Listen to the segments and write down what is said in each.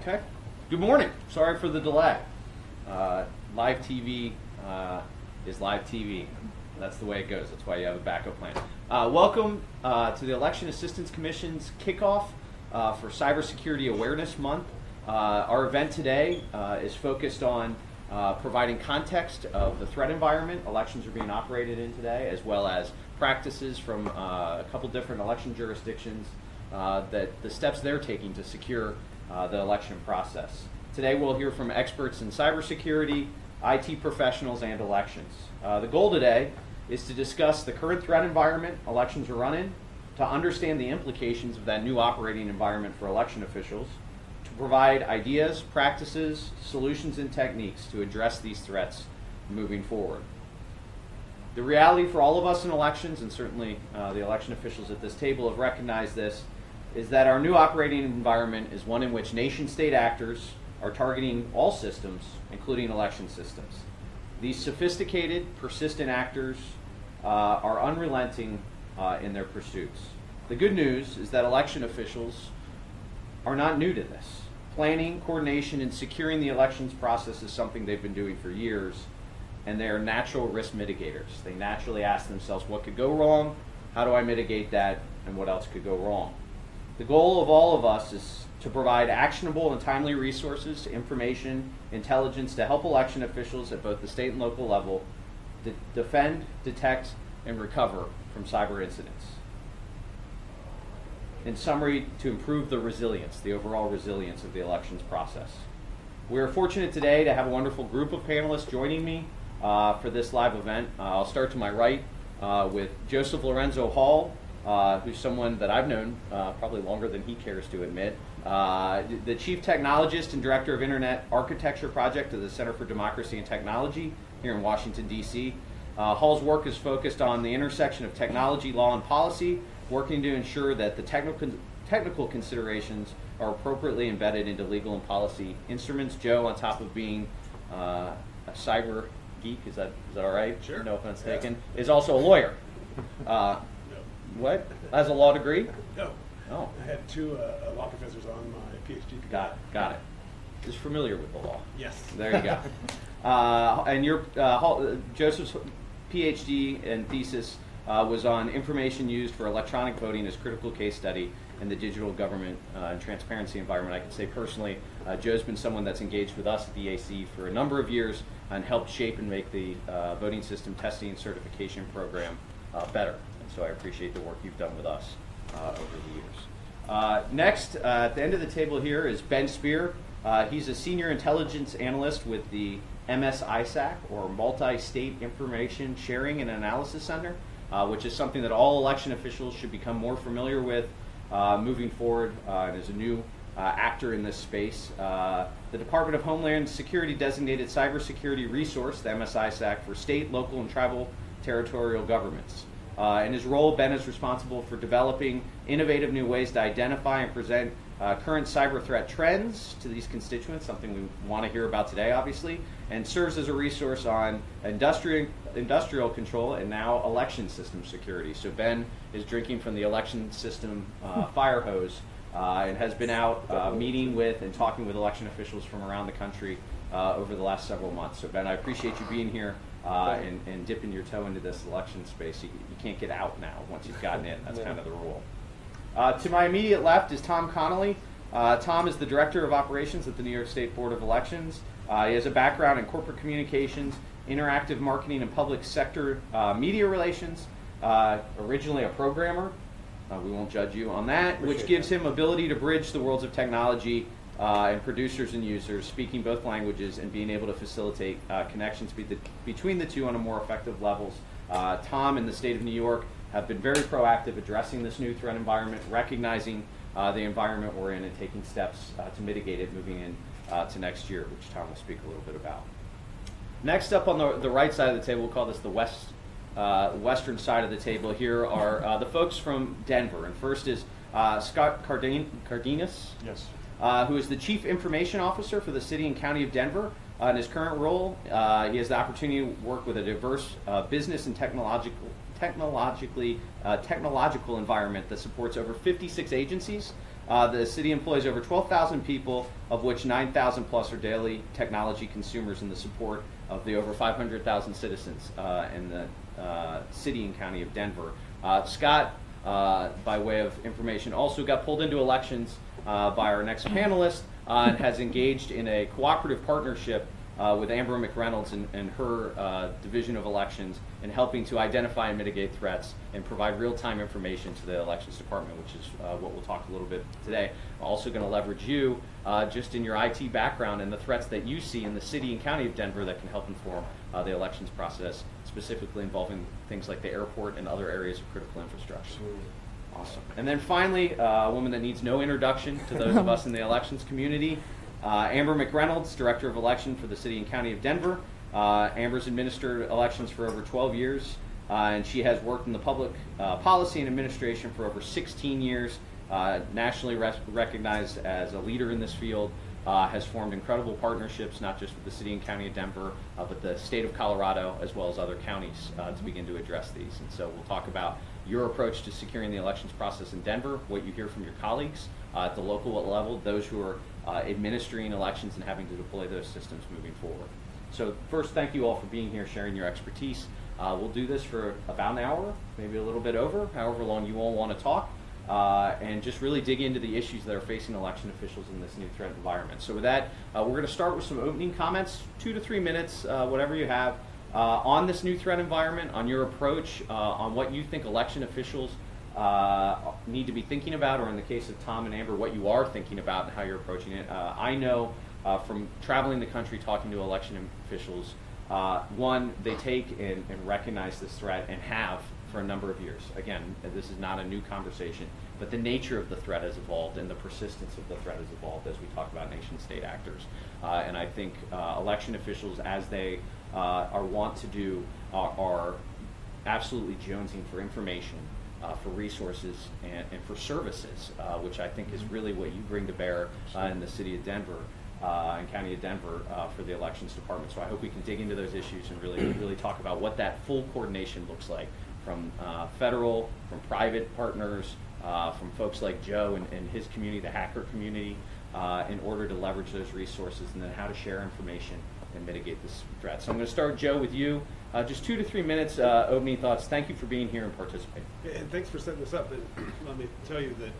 Okay. Good morning. Sorry for the delay. Live TV is live TV. That's the way it goes. That's why you have a backup plan. Welcome to the Election Assistance Commission's kickoff for Cybersecurity Awareness Month. Our event today is focused on providing context of the threat environment elections are being operated in today, as well as practices from a couple different election jurisdictions that the steps they're taking to secure the election process. Today we'll hear from experts in cybersecurity, IT professionals, and elections. The goal today is to discuss the current threat environment elections are running, to understand the implications of that new operating environment for election officials, to provide ideas, practices, solutions, and techniques to address these threats moving forward. The reality for all of us in elections, and certainly the election officials at this table have recognized this, is that our new operating environment is one in which nation-state actors are targeting all systems, including election systems. These sophisticated, persistent actors are unrelenting in their pursuits. The good news is that election officials are not new to this. Planning, coordination, and securing the elections process is something they've been doing for years, and they are natural risk mitigators. They naturally ask themselves, what could go wrong? How do I mitigate that? And what else could go wrong? The goal of all of us is to provide actionable and timely resources, information, intelligence to help election officials at both the state and local level defend, detect, and recover from cyber incidents. In summary, to improve the resilience, the overall resilience of the elections process. We are fortunate today to have a wonderful group of panelists joining me for this live event. I'll start to my right with Joseph Lorenzo Hall, who's someone that I've known probably longer than he cares to admit. The Chief Technologist and Director of Internet Architecture Project of the Center for Democracy and Technology here in Washington, D.C. Hall's work is focused on the intersection of technology, law, and policy, working to ensure that the technical considerations are appropriately embedded into legal and policy instruments. Joe, on top of being a cyber geek, is that all right? Sure. No offense taken, is also a lawyer. What? Has a law degree? No. Oh. I had two law professors on my PhD. Got it. Just familiar with the law. Yes. There you go. And your Joseph's PhD and thesis was on information used for electronic voting as critical case study in the digital government and transparency environment. I can say personally, Joe's been someone that's engaged with us at the AC for a number of years and helped shape and make the voting system testing and certification program better. And so I appreciate the work you've done with us over the years. Next, at the end of the table here is Ben Spear. He's a senior intelligence analyst with the MS-ISAC, or Multi-State Information Sharing and Analysis Center, which is something that all election officials should become more familiar with moving forward, and is a new actor in this space. The Department of Homeland Security designated cybersecurity resource, the MS-ISAC, for state, local, and tribal territorial governments. In his role, Ben is responsible for developing innovative new ways to identify and present current cyber threat trends to these constituents, something we want to hear about today, obviously, and serves as a resource on industrial control and now election system security. So Ben is drinking from the election system fire hose and has been out meeting with and talking with election officials from around the country over the last several months. So Ben, I appreciate you being here and dipping your toe into this election space. You can't get out now once you've gotten in. That's kind of the rule. To my immediate left is Tom Connolly. Tom is the Director of Operations at the New York State Board of Elections. He has a background in corporate communications, interactive marketing, and public sector media relations. Originally a programmer. We won't judge you on that, which gives him ability to bridge the worlds of technology and producers and users, speaking both languages and being able to facilitate connections between the two on a more effective levels. Tom and the state of New York have been very proactive addressing this new threat environment, recognizing the environment we're in, and taking steps to mitigate it moving in to next year, which Tom will speak a little bit about. Next up on the right side of the table, we'll call this the western side of the table. Here are the folks from Denver. And first is Scott Cardenas, yes, who is the Chief Information Officer for the City and County of Denver. In his current role, he has the opportunity to work with a diverse business and technological environment that supports over 56 agencies The city employs over 12,000 people, of which 9,000 plus are daily technology consumers in the support of the over 500,000 citizens in the city and county of Denver. Scott, by way of information, also got pulled into elections by our next panelist and has engaged in a cooperative partnership with Amber McReynolds and her Division of Elections in helping to identify and mitigate threats and provide real-time information to the Elections Department, which is what we'll talk a little bit today. We're also going to leverage you just in your IT background and the threats that you see in the city and county of Denver that can help inform the elections process, specifically involving things like the airport and other areas of critical infrastructure. Absolutely. Awesome. And then finally, a woman that needs no introduction to those of us in the elections community, Amber McReynolds, Director of Election for the City and County of Denver. Amber's administered elections for over 12 years, and she has worked in the public policy and administration for over 16 years, nationally recognized as a leader in this field, has formed incredible partnerships, not just with the City and County of Denver, but the state of Colorado, as well as other counties to begin to address these. And so we'll talk about your approach to securing the elections process in Denver, what you hear from your colleagues at the local level, those who are administering elections and having to deploy those systems moving forward. So first, thank you all for being here, sharing your expertise. We'll do this for about an hour, maybe a little bit over, however long you all want to talk, and just really dig into the issues that are facing election officials in this new threat environment. So with that, we're going to start with some opening comments, 2 to 3 minutes, whatever you have, on this new threat environment, on your approach, on what you think election officials need to be thinking about, or in the case of Tom and Amber, what you are thinking about and how you're approaching it. I know from traveling the country talking to election officials, one, they take and recognize this threat and have for a number of years. Again, this is not a new conversation, but the nature of the threat has evolved and the persistence of the threat has evolved as we talk about nation-state actors. And I think election officials, as they are wont to do, are absolutely jonesing for information, for resources, and for services, which I think is really what you bring to bear in the city of Denver and county of Denver for the elections department. So I hope we can dig into those issues and really talk about what that full coordination looks like from federal, from private partners, from folks like Joe and his community, the hacker community, in order to leverage those resources, and then how to share information and mitigate this threat. So I'm going to start, Joe, with you. Just 2 to 3 minutes, opening thoughts. Thank you for being here and participating. And thanks for setting this up. And let me tell you that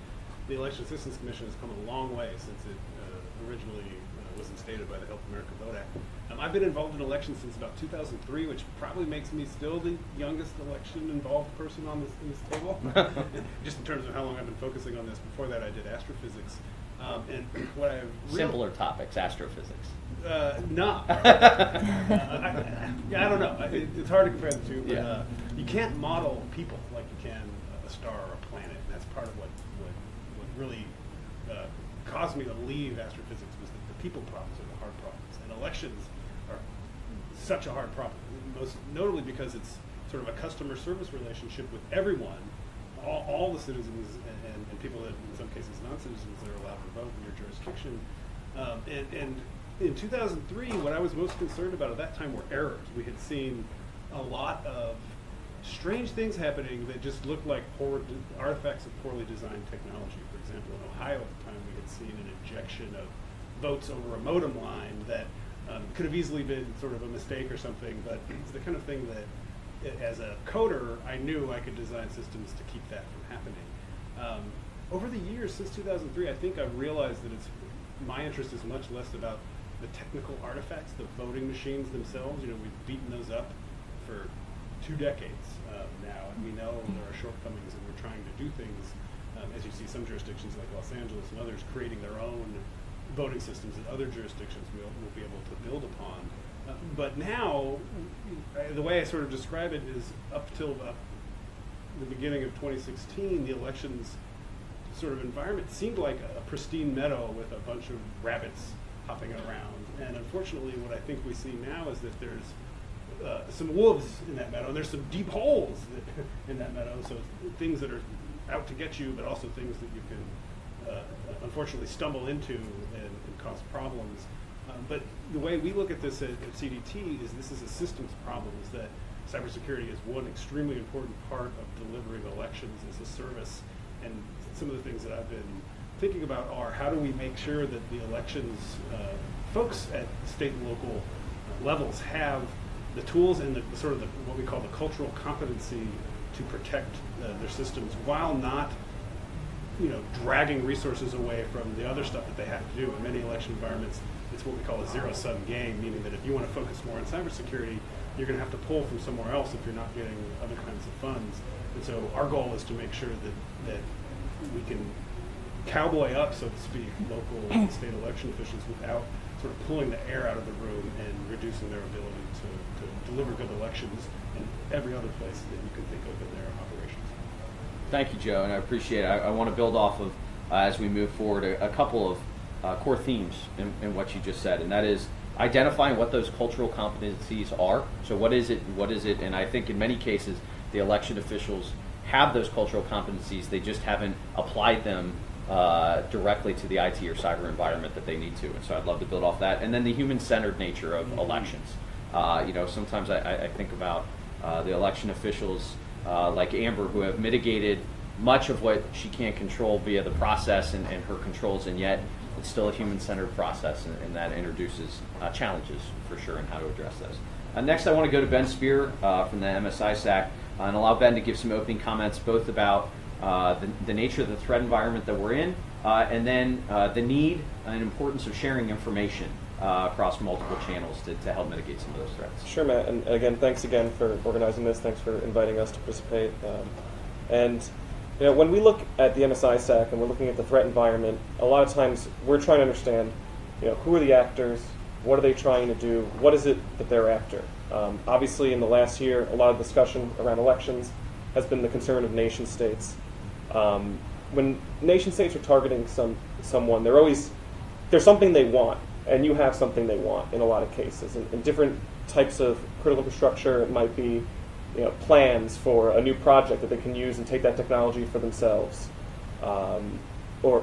the Election Assistance Commission has come a long way since it originally was instated by the Help America Vote Act. I've been involved in elections since about 2003, which probably makes me still the youngest election-involved person on in this table, just in terms of how long I've been focusing on this. Before that, I did astrophysics. And what I simpler topics, astrophysics. No. I don't know. It's hard to compare the two. But, yeah. You can't model people like you can a star or a planet. And that's part of what really caused me to leave astrophysics, was that the people problems are the hard problems. And elections are such a hard problem, most notably because it's sort of a customer service relationship with everyone, all the citizens and people that, in some cases, non-citizens that are allowed to vote in your jurisdiction. And in 2003, what I was most concerned about at that time were errors. We had seen a lot of strange things happening that just looked like artifacts of poorly designed technology. For example, in Ohio at the time, we had seen an injection of votes over a modem line that could have easily been sort of a mistake or something, but it's the kind of thing that, as a coder, I knew I could design systems to keep that from happening. Over the years, since 2003, I think I've realized that my interest is much less about the technical artifacts, the voting machines themselves. You know, we've beaten those up for 2 decades now, and we know there are shortcomings, and we're trying to do things, as you see some jurisdictions like Los Angeles and others creating their own voting systems that other jurisdictions will be able to build upon. But now, the way I sort of describe it is up till the beginning of 2016, the elections sort of environment seemed like a pristine meadow with a bunch of rabbits hopping around. And unfortunately, what I think we see now is that there's some wolves in that meadow, and there's some deep holes in that meadow, so things that are out to get you, but also things that you can unfortunately stumble into and cause problems. But the way we look at this at CDT is this is a systems problem, is that cybersecurity is one extremely important part of delivering elections as a service. And some of the things that I've been thinking about are how do we make sure that the elections folks at state and local levels have the tools and the sort of what we call the cultural competency to protect their systems while not, dragging resources away from the other stuff that they have to do. In many election environments, it's what we call a zero-sum game, meaning that if you want to focus more on cybersecurity, you're going to have to pull from somewhere else if you're not getting other kinds of funds. And so our goal is to make sure that we can cowboy up, so to speak, local and state election officials without sort of pulling the air out of the room and reducing their ability to deliver good elections in every other place that you can think of in their operations. Thank you, Joe, and I appreciate it. I want to build off of, as we move forward, a couple of core themes in what you just said, and that is identifying what those cultural competencies are. So what is it, and I think in many cases the election officials have those cultural competencies, they just haven't applied them directly to the IT or cyber environment that they need to. And so I'd love to build off that. And then the human-centered nature of elections. Sometimes I think about the election officials like Amber, who have mitigated much of what she can't control via the process and her controls, and yet it's still a human-centered process, and that introduces challenges for sure in how to address those. Next, I want to go to Ben Spear from the MS-ISAC and allow Ben to give some opening comments both about the nature of the threat environment that we're in, and then the need and importance of sharing information across multiple channels to help mitigate some of those threats. Sure, Matt, and again, thanks again for organizing this. Thanks for inviting us to participate. When we look at the MS-ISAC and we're looking at the threat environment, a lot of times we're trying to understand, who are the actors, what are they trying to do, what is it that they're after. Obviously, in the last year, a lot of discussion around elections has been the concern of nation states. When nation states are targeting someone, there's something they want, and you have something they want in a lot of cases. In different types of critical infrastructure, it might be plans for a new project that they can use and take that technology for themselves, or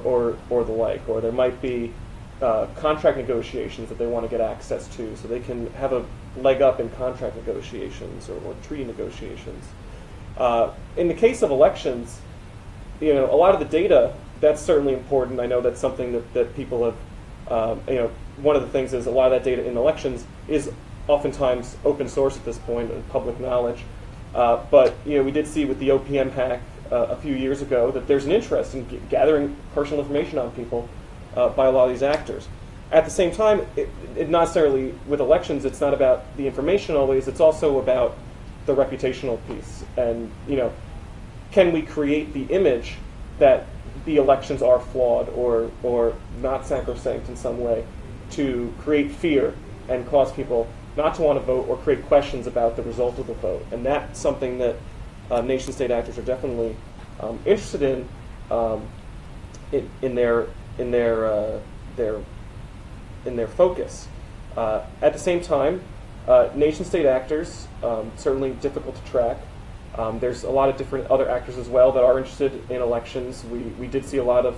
the like. Or there might be contract negotiations that they want to get access to, so they can have a leg up in contract negotiations or treaty negotiations. In the case of elections, a lot of the data, that's certainly important. I know that's something that people have, one of the things is a lot of that data in elections is oftentimes open source at this point and public knowledge. But we did see with the OPM hack a few years ago that there's an interest in gathering personal information on people by a lot of these actors. At the same time, it not necessarily with elections, it's not about the information always, it's also about the reputational piece. And can we create the image that the elections are flawed or not sacrosanct in some way to create fear and cause people not to want to vote or create questions about the result of the vote. And that's something that nation-state actors are definitely interested in their focus. At the same time, nation-state actors certainly difficult to track. There's a lot of different other actors as well that are interested in elections. We did see a lot of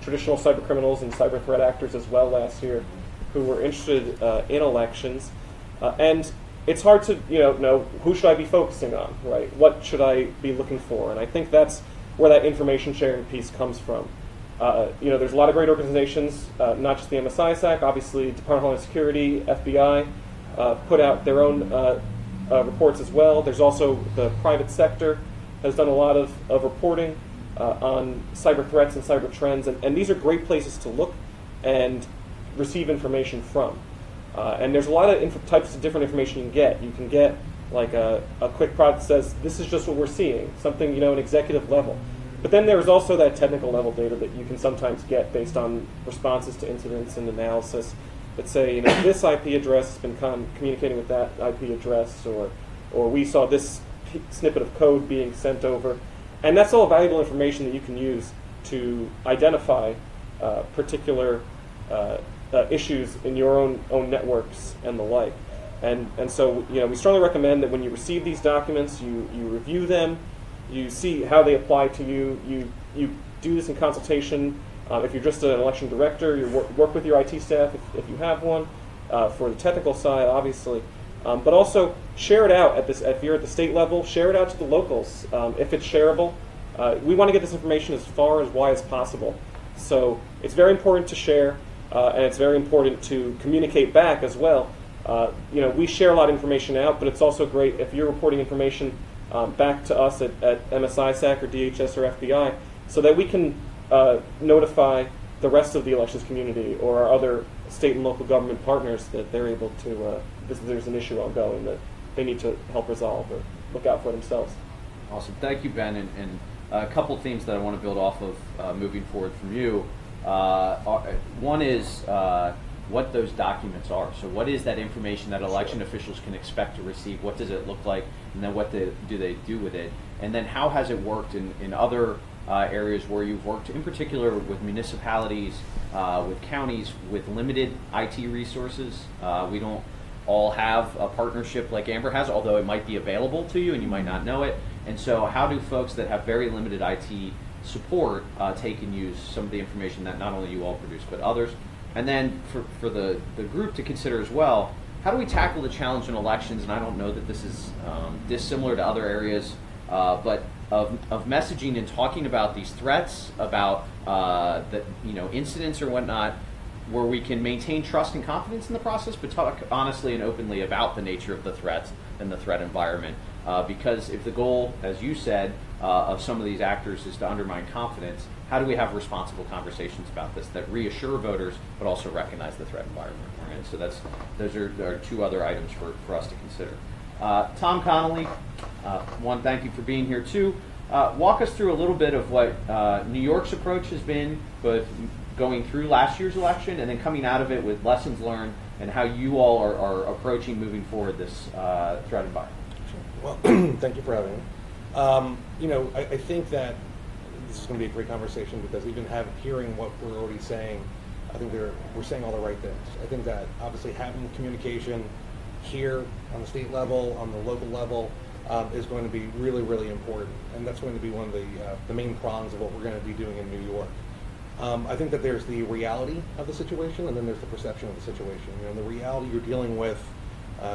traditional cyber criminals and cyber threat actors as well last year who were interested in elections. And it's hard to know who should I be focusing on, right? What should I be looking for? And I think that's where that information sharing piece comes from. There's a lot of great organizations, not just the MS-ISAC, obviously Department of Homeland Security, FBI, put out their own reports as well. There's also the private sector has done a lot of reporting on cyber threats and cyber trends, and these are great places to look and receive information from. And there's a lot of types of different information you can get. You can get like a quick product that says, this is just what we're seeing, something, an executive level. But then there's also that technical level data that you can sometimes get based on responses to incidents and analysis that say, this IP address has been communicating with that IP address, or we saw this snippet of code being sent over. And that's all valuable information that you can use to identify particular issues in your own networks and the like. And so we strongly recommend that when you receive these documents, you review them, you see how they apply to you, you do this in consultation. If you're just an election director, you work with your IT staff if you have one, for the technical side, obviously. But also share it out if you're at the state level, share it out to the locals if it's shareable. We want to get this information as far as wide as possible. So it's very important to share, and it's very important to communicate back as well. We share a lot of information out, but it's also great if you're reporting information back to us at MS-ISAC or DHS or FBI, so that we can notify the rest of the elections community or our other state and local government partners that they're able to, there's an issue ongoing that they need to help resolve or look out for themselves. Awesome. Thank you, Ben. And a couple themes that I want to build off of moving forward from you. One is what those documents are. So what is that information that election officials can expect to receive? What does it look like? And then what do they do with it? And then how has it worked in other areas where you've worked, in particular with municipalities, with counties, with limited IT resources? We don't all have a partnership like Amber has, although it might be available to you and you might not know it. And so how do folks that have very limited IT support take and use some of the information that not only you all produce, but others? And then for the group to consider as well, how do we tackle the challenge in elections? And I don't know that this is dissimilar to other areas, but of messaging and talking about these threats, about incidents or whatnot, where we can maintain trust and confidence in the process, but talk honestly and openly about the nature of the threats and the threat environment. Because if the goal, as you said, of some of these actors is to undermine confidence, how do we have responsible conversations about this that reassure voters but also recognize the threat environment? Right? So those are two other items for us to consider. Tom Connolly, one, thank you for being here too. Walk us through a little bit of what New York's approach has been, both going through last year's election and then coming out of it with lessons learned, and how you all are approaching moving forward this threat environment. Well, thank you for having me. I think that this is going to be a great conversation because even hearing what we're already saying, I think we're saying all the right things. I think that obviously having communication here on the state level, on the local level, is going to be really, really important, and that's going to be one of the main prongs of what we're going to be doing in New York. I think that there's the reality of the situation, and then there's the perception of the situation. In the reality, you're dealing with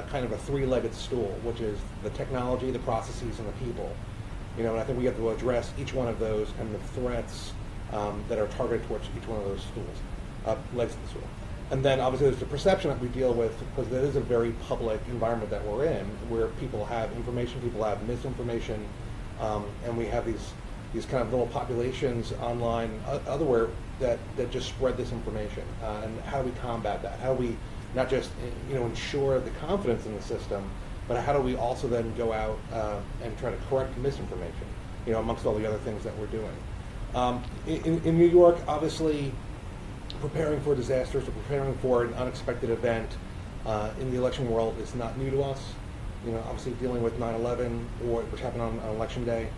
kind of a three-legged stool, which is the technology, the processes, and the people. And I think we have to address each one of those and the threats that are targeted towards each one of those stools, legs of the stool. And then obviously there's the perception that we deal with, because it is a very public environment that we're in, where people have information, people have misinformation, and we have these kind of little populations online, otherwhere that just spread this information. And how do we combat that? How do we not just ensure the confidence in the system, but how do we also then go out and try to correct misinformation, amongst all the other things that we're doing. In New York, obviously, preparing for disasters or preparing for an unexpected event in the election world is not new to us. Obviously dealing with 9/11, or which happened on election day,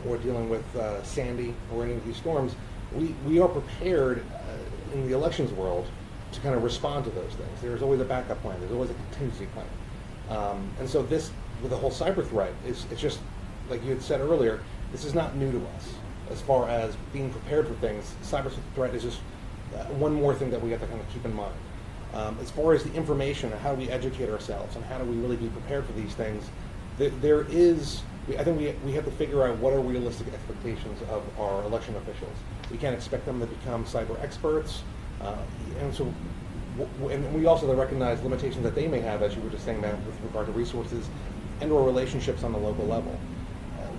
or dealing with Sandy or any of these storms, we are prepared in the elections world to kind of respond to those things. There's always a backup plan. There's always a contingency plan. And so this, with the whole cyber threat, it's just, like you had said earlier, this is not new to us. As far as being prepared for things, cyber threat is just one more thing that we have to kind of keep in mind. As far as the information and how we educate ourselves and how do we really be prepared for these things, I think we have to figure out what are realistic expectations of our election officials. We can't expect them to become cyber experts, and we also recognize limitations that they may have, as you were just saying, Matt, with regard to resources and/or relationships on the local level.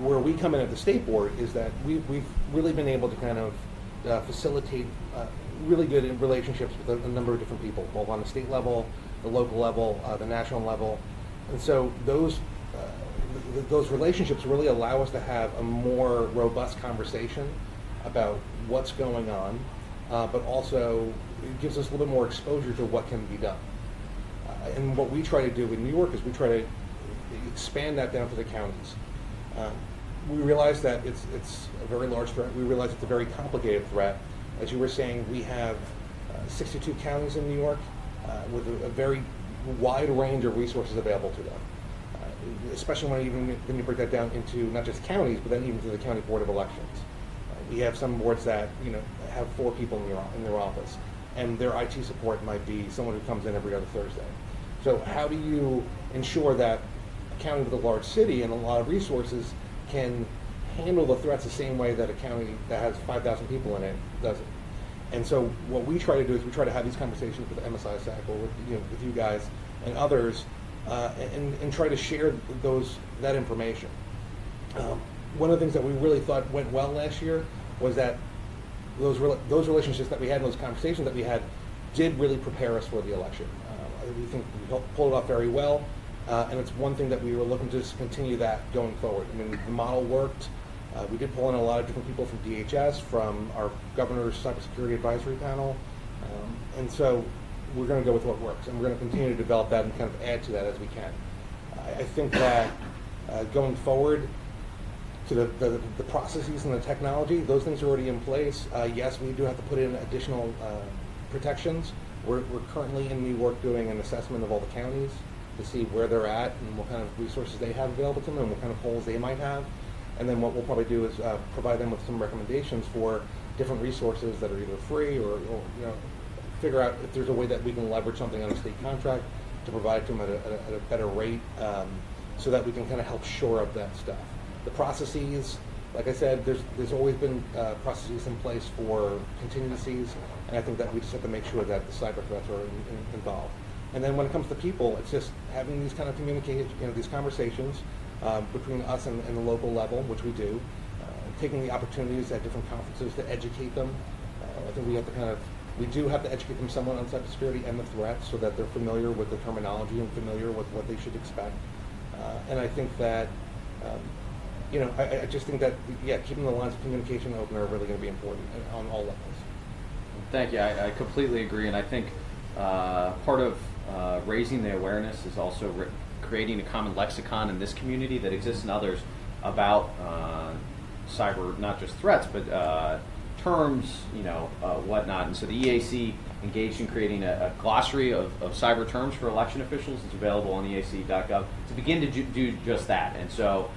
Where we come in at the state board is that we've really been able to kind of facilitate really good relationships with a number of different people, both on the state level, the local level, the national level, and so those relationships really allow us to have a more robust conversation about what's going on, but also it gives us a little bit more exposure to what can be done. And what we try to do in New York is we try to expand that down to the counties. We realize that it's a very large threat. We realize it's a very complicated threat. As you were saying, we have 62 counties in New York with a very wide range of resources available to them, especially when you break that down into not just counties, but then even to the County Board of Elections. We have some boards that have 4 people in their office, and their IT support might be someone who comes in every other Thursday. So how do you ensure that a county with a large city and a lot of resources can handle the threats the same way that a county that has 5,000 people in it does it? And so what we try to do is we try to have these conversations with MS-ISAC or with, with you guys and others, and try to share that information. One of the things that we really thought went well last year was that those relationships that we had and those conversations that we had did really prepare us for the election. We think we pulled it off very well, and it's one thing that we were looking to just continue that going forward. I mean, the model worked. We did pull in a lot of different people from DHS, from our governor's cybersecurity advisory panel, and so we're going to go with what works, and we're going to continue to develop that and kind of add to that as we can. I think that going forward, to the processes and the technology, those things are already in place. Yes, we do have to put in additional protections. We're currently in New York doing an assessment of all the counties to see where they're at and what kind of resources they have available to them and what kind of holes they might have. And then what we'll probably do is provide them with some recommendations for different resources that are either free or figure out if there's a way that we can leverage something on a state contract to provide to them at a better rate, so that we can kind of help shore up that stuff. The processes, like I said, there's always been processes in place for contingencies, and I think that we just have to make sure that the cyber threats are involved. And then when it comes to people, it's just having these kind of these conversations between us and the local level, which we do, taking the opportunities at different conferences to educate them. I think we do have to educate them somewhat on cybersecurity and the threats so that they're familiar with the terminology and familiar with what they should expect. And I think that, I just think that, keeping the lines of communication open are really going to be important on all levels. Thank you. I completely agree, and I think part of raising the awareness is also creating a common lexicon in this community that exists in others about cyber, not just threats, but terms, whatnot. And so the EAC engaged in creating a glossary of cyber terms for election officials. It's available on eac.gov to begin to do just that. And so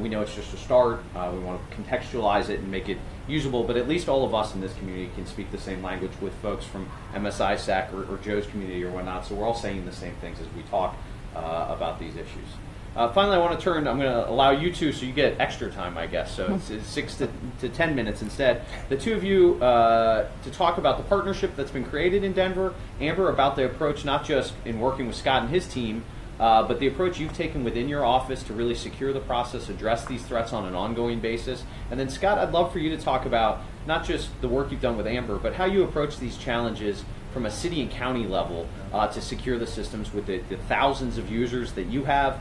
we know it's just a start. We want to contextualize it and make it usable, but at least all of us in this community can speak the same language with folks from MS-ISAC or Joe's community or whatnot, so we're all saying the same things as we talk about these issues. Finally, I want to turn, I'm going to allow you two, so you get extra time, I guess, so it's 6 to 10 minutes instead. The two of you to talk about the partnership that's been created in Denver. Amber, about the approach not just in working with Scott and his team, but the approach you've taken within your office to really secure the process, address these threats on an ongoing basis. And then Scott, I'd love for you to talk about not just the work you've done with Amber, but how you approach these challenges from a city and county level to secure the systems with the thousands of users that you have,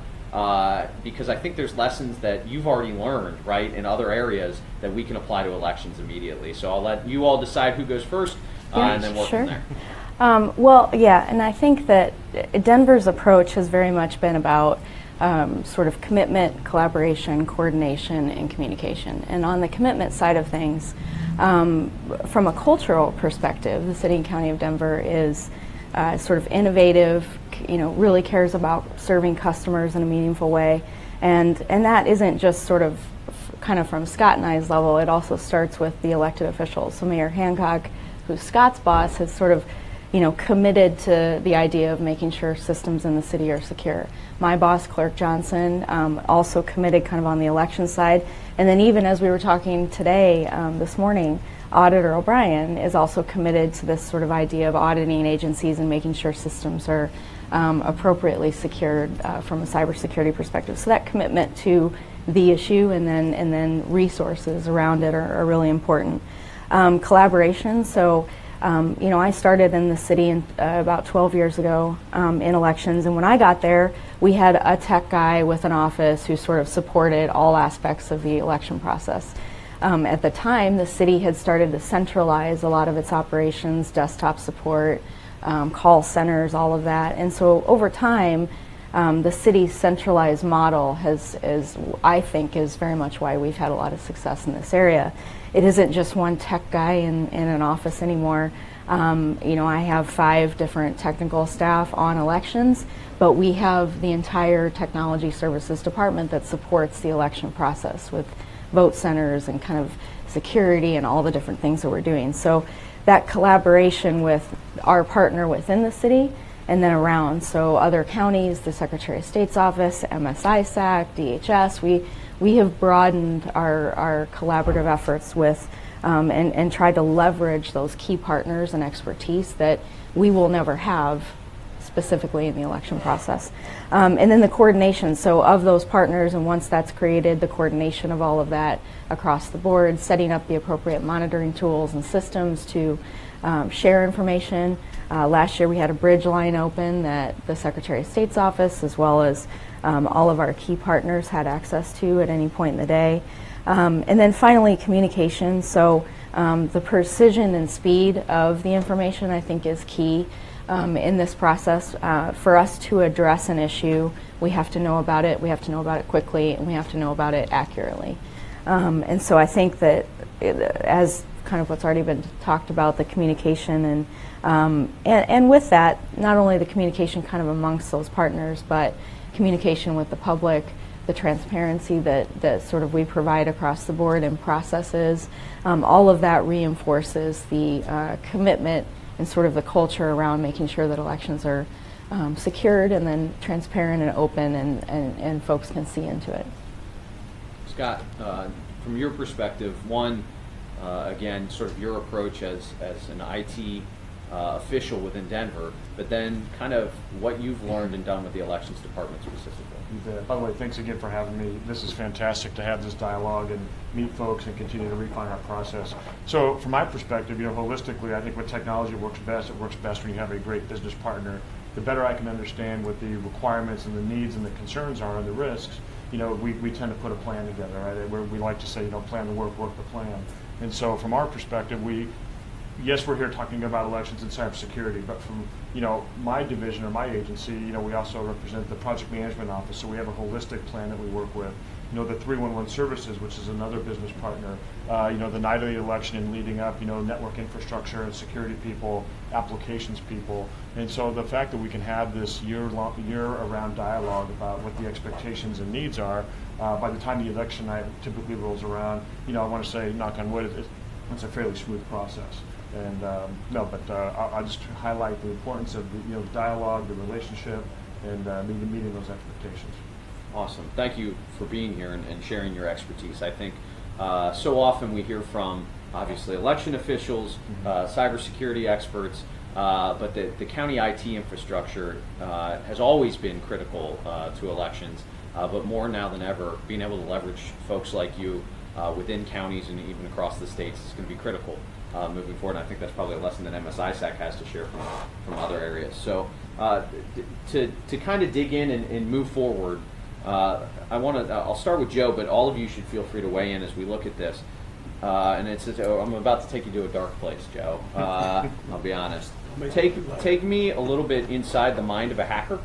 because I think there's lessons that you've already learned, right, in other areas that we can apply to elections immediately. So I'll let you all decide who goes first, and then work from there. And I think that Denver's approach has very much been about sort of commitment, collaboration, coordination, and communication. And on the commitment side of things, from a cultural perspective, the City and County of Denver is sort of innovative, really cares about serving customers in a meaningful way. And that isn't just sort of kind of from Scott and I's level, it also starts with the elected officials. So Mayor Hancock, who's Scott's boss, has sort of committed to the idea of making sure systems in the city are secure. My boss, Clerk Johnson, also committed kind of on the election side. And then even as we were talking today, this morning, Auditor O'Brien is also committed to this sort of idea of auditing agencies and making sure systems are appropriately secured from a cybersecurity perspective. So that commitment to the issue and then resources around it are really important. Collaboration. So I started in the city about 12 years ago in elections, and when I got there, we had a tech guy with an office who sort of supported all aspects of the election process. At the time, the city had started to centralize a lot of its operations, desktop support, call centers, all of that, and so over time, the city's centralized model I think is very much why we've had a lot of success in this area. It isn't just one tech guy in an office anymore. I have 5 different technical staff on elections, but we have the entire technology services department that supports the election process with vote centers and kind of security and all the different things that we're doing. So that collaboration with our partner within the city and then around, so other counties, the Secretary of State's office, MS-ISAC, DHS, we have broadened our collaborative efforts with and try to leverage those key partners and expertise that we will never have specifically in the election process. And then the coordination, so of those partners, and once that's created, the coordination of all of that across the board, setting up the appropriate monitoring tools and systems to share information. Last year we had a bridge line open that the Secretary of State's office, as well as all of our key partners, had access to at any point in the day. And then finally, communication. So the precision and speed of the information, I think, is key in this process. For us to address an issue, we have to know about it, we have to know about it quickly, and we have to know about it accurately. And so I think that as kind of what's already been talked about, the communication and with that, not only the communication kind of amongst those partners, but communication with the public, the transparency that sort of we provide across the board in processes, all of that reinforces the commitment and sort of the culture around making sure that elections are secured and then transparent and open and folks can see into it. Scott, from your perspective, one, again, sort of your approach as an IT official within Denver, but then kind of what you've learned and done with the elections department specifically. By the way, thanks again for having me. This is fantastic to have this dialogue and meet folks and continue to refine our process. So from my perspective, holistically, I think when technology works best, it works best when you have a great business partner. The better I can understand what the requirements and the needs and the concerns are and the risks, we tend to put a plan together, right? Where we like to say, plan the work the plan. And so from our perspective, yes, we're here talking about elections and cybersecurity, but from my division or my agency, we also represent the project management office, so we have a holistic plan that we work with. The 311 services, which is another business partner, the night of the election and leading up, network infrastructure and security people, applications people. And so the fact that we can have this year-around dialogue about what the expectations and needs are, by the time the election night typically rolls around, I want to say, knock on wood, it's a fairly smooth process. And I'll just highlight the importance of the dialogue, the relationship, and meeting those expectations. Awesome. Thank you for being here and sharing your expertise. I think so often we hear from, obviously, election officials, cybersecurity experts, but the county IT infrastructure has always been critical to elections, but more now than ever, being able to leverage folks like you within counties and even across the states is going to be critical moving forward. And I think that's probably a lesson that MS-ISAC has to share from other areas. So to kind of dig in and move forward, I'll start with Joe, but all of you should feel free to weigh in as we look at this. And I'm about to take you to a dark place, Joe. I'll be honest. Take me a little bit inside the mind of a hacker.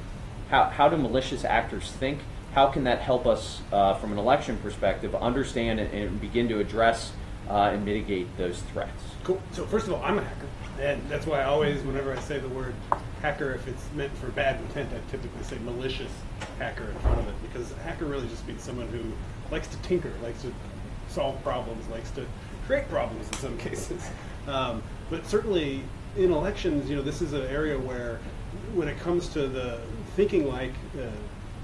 How do malicious actors think? How can that help us, from an election perspective, understand and begin to address and mitigate those threats? Cool. So first of all, I'm a hacker, and that's why I always, whenever I say the word hacker, if it's meant for bad intent, I typically say malicious hacker in front of it, because a hacker really just means someone who likes to tinker, likes to solve problems, likes to create problems in some cases. But certainly in elections, this is an area where, when it comes to the thinking like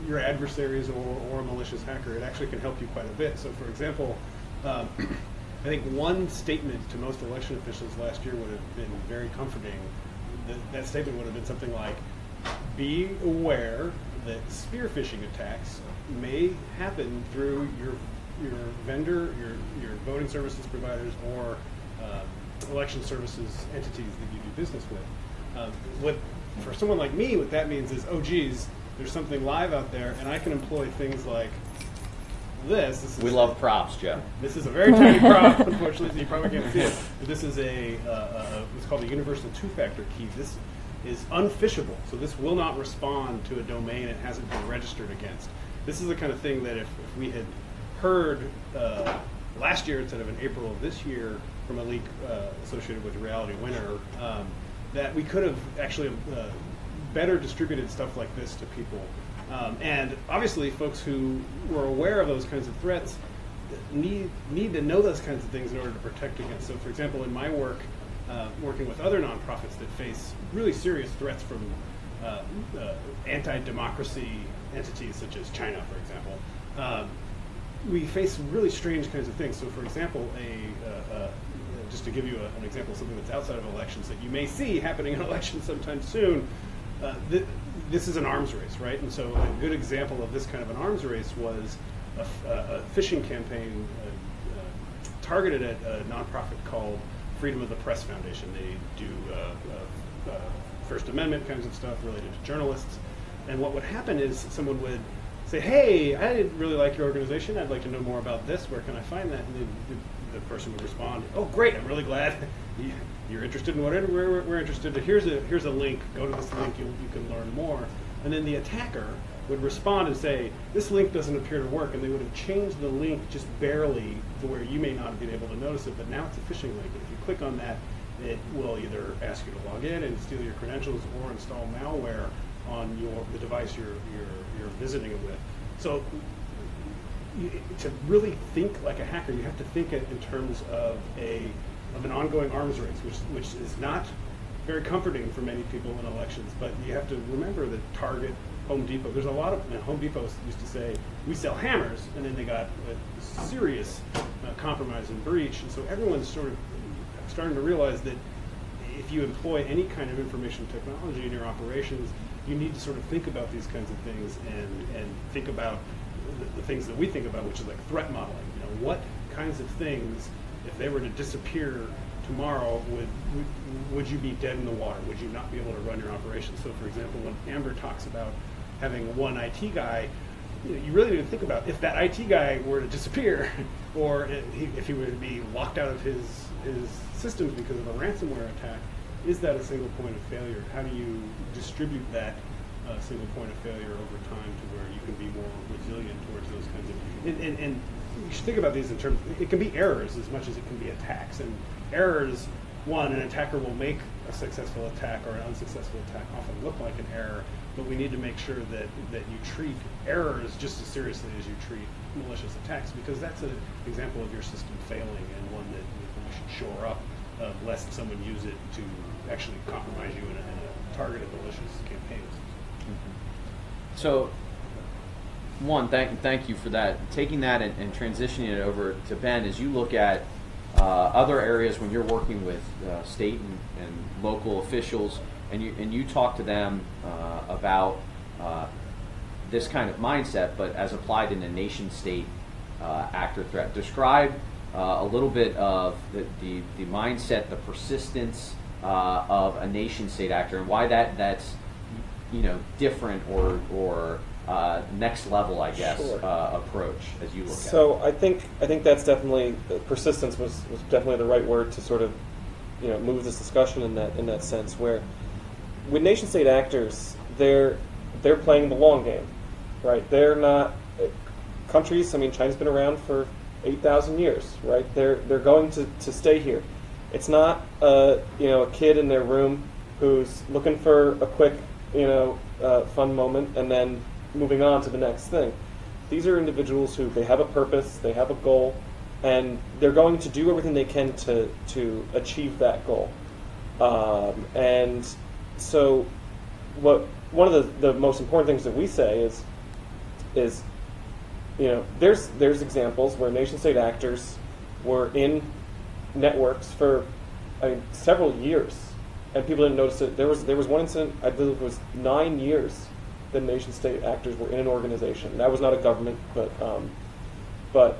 your adversaries or a malicious hacker, it actually can help you quite a bit. So for example, I think one statement to most election officials last year would have been very comforting. That statement would have been something like, be aware that spear phishing attacks may happen through your vendor, your voting services providers, or election services entities that you do business with. For someone like me, what that means is, oh geez, there's something live out there, and I can employ things like this. We love props, Joe. This is a very tiny prop, unfortunately, so you probably can't see it. But this is what's called a universal two-factor key. This is unphishable, so this will not respond to a domain it hasn't been registered against. This is the kind of thing that if we had heard last year instead of in April of this year from a leak associated with Reality Winner, that we could have actually better distributed stuff like this to people. And obviously, folks who were aware of those kinds of threats need to know those kinds of things in order to protect against. So, for example, in my work, working with other nonprofits that face really serious threats from anti-democracy entities such as China, for example, we face really strange kinds of things. So, for example, just to give you an example of something that's outside of elections that you may see happening in elections sometime soon, this is an arms race, right? And so a good example of this kind of an arms race was a phishing campaign targeted at a nonprofit called Freedom of the Press Foundation. They do First Amendment kinds of stuff related to journalists. And what would happen is someone would say, hey, I really like your organization. I'd like to know more about this. Where can I find that? And the person would respond, oh, great, I'm really glad you're interested in whatever we're interested in. Here's a link. Go to this link. You can learn more. And then the attacker would respond and say, this link doesn't appear to work. And they would have changed the link just barely to where you may not have been able to notice it. But now it's a phishing link. And if you click on that, it will either ask you to log in and steal your credentials or install malware on the device you're visiting it with. So to really think like a hacker, you have to think it in terms of an ongoing arms race, which is not very comforting for many people in elections. But you have to remember that Target, Home Depot, there's a lot of, Home Depot used to say, we sell hammers, and then they got a serious compromise and breach. And so everyone's sort of starting to realize that if you employ any kind of information technology in your operations, you need to sort of think about these kinds of things and think about the things that we think about, which is like threat modeling. What kinds of things, if they were to disappear tomorrow, would you be dead in the water? Would you not be able to run your operations? So, for example, when Amber talks about having one IT guy, you really need to think about if that IT guy were to disappear, or if he were to be locked out of his systems because of a ransomware attack. Is that a single point of failure? How do you distribute that single point of failure over time to where you can be more resilient towards those kinds of... And you should think about these in terms... It can be errors as much as it can be attacks. And errors, one, an attacker will make a successful attack or an unsuccessful attack often look like an error, but we need to make sure that you treat errors just as seriously as you treat malicious attacks, because that's an example of your system failing and one that you should shore up, lest someone use it to actually compromise you in a targeted malicious campaign. So, one, thank you for that. Taking that and transitioning it over to Ben, as you look at other areas when you're working with state and local officials, and you talk to them about this kind of mindset, but as applied in a nation-state actor threat. Describe a little bit of the mindset, the persistence of a nation-state actor, and why that's different or next level, I guess, Sure. Approach as you look at it. So I think that's definitely, persistence was definitely the right word to sort of move this discussion in that sense, where with nation-state actors, they're playing the long game, right? They're not countries. I mean, China's been around for 8,000 years, right? They're going to stay here. It's not a kid in their room who's looking for a quick fun moment and then moving on to the next thing. These are individuals who they have a purpose, they have a goal, and they're going to do everything they can to achieve that goal. And so, one of the most important things that we say is there's examples where nation-state actors were in networks for several years, and people didn't notice it. There was one incident, I believe it was 9 years, that nation-state actors were in an organization. That was not a government, but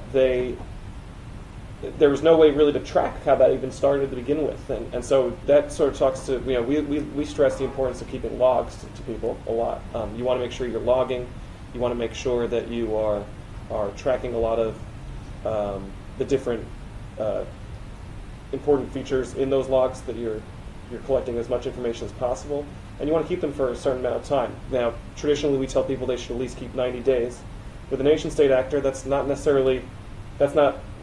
there was no way really to track how that even started to begin with, and so that sort of talks to we stress the importance of keeping logs to people a lot. You want to make sure you're logging. You want to make sure that you are tracking a lot of the different important features in those logs, that you're collecting as much information as possible, and you want to keep them for a certain amount of time. Now, traditionally, we tell people they should at least keep 90 days. With a nation-state actor, that's not necessarily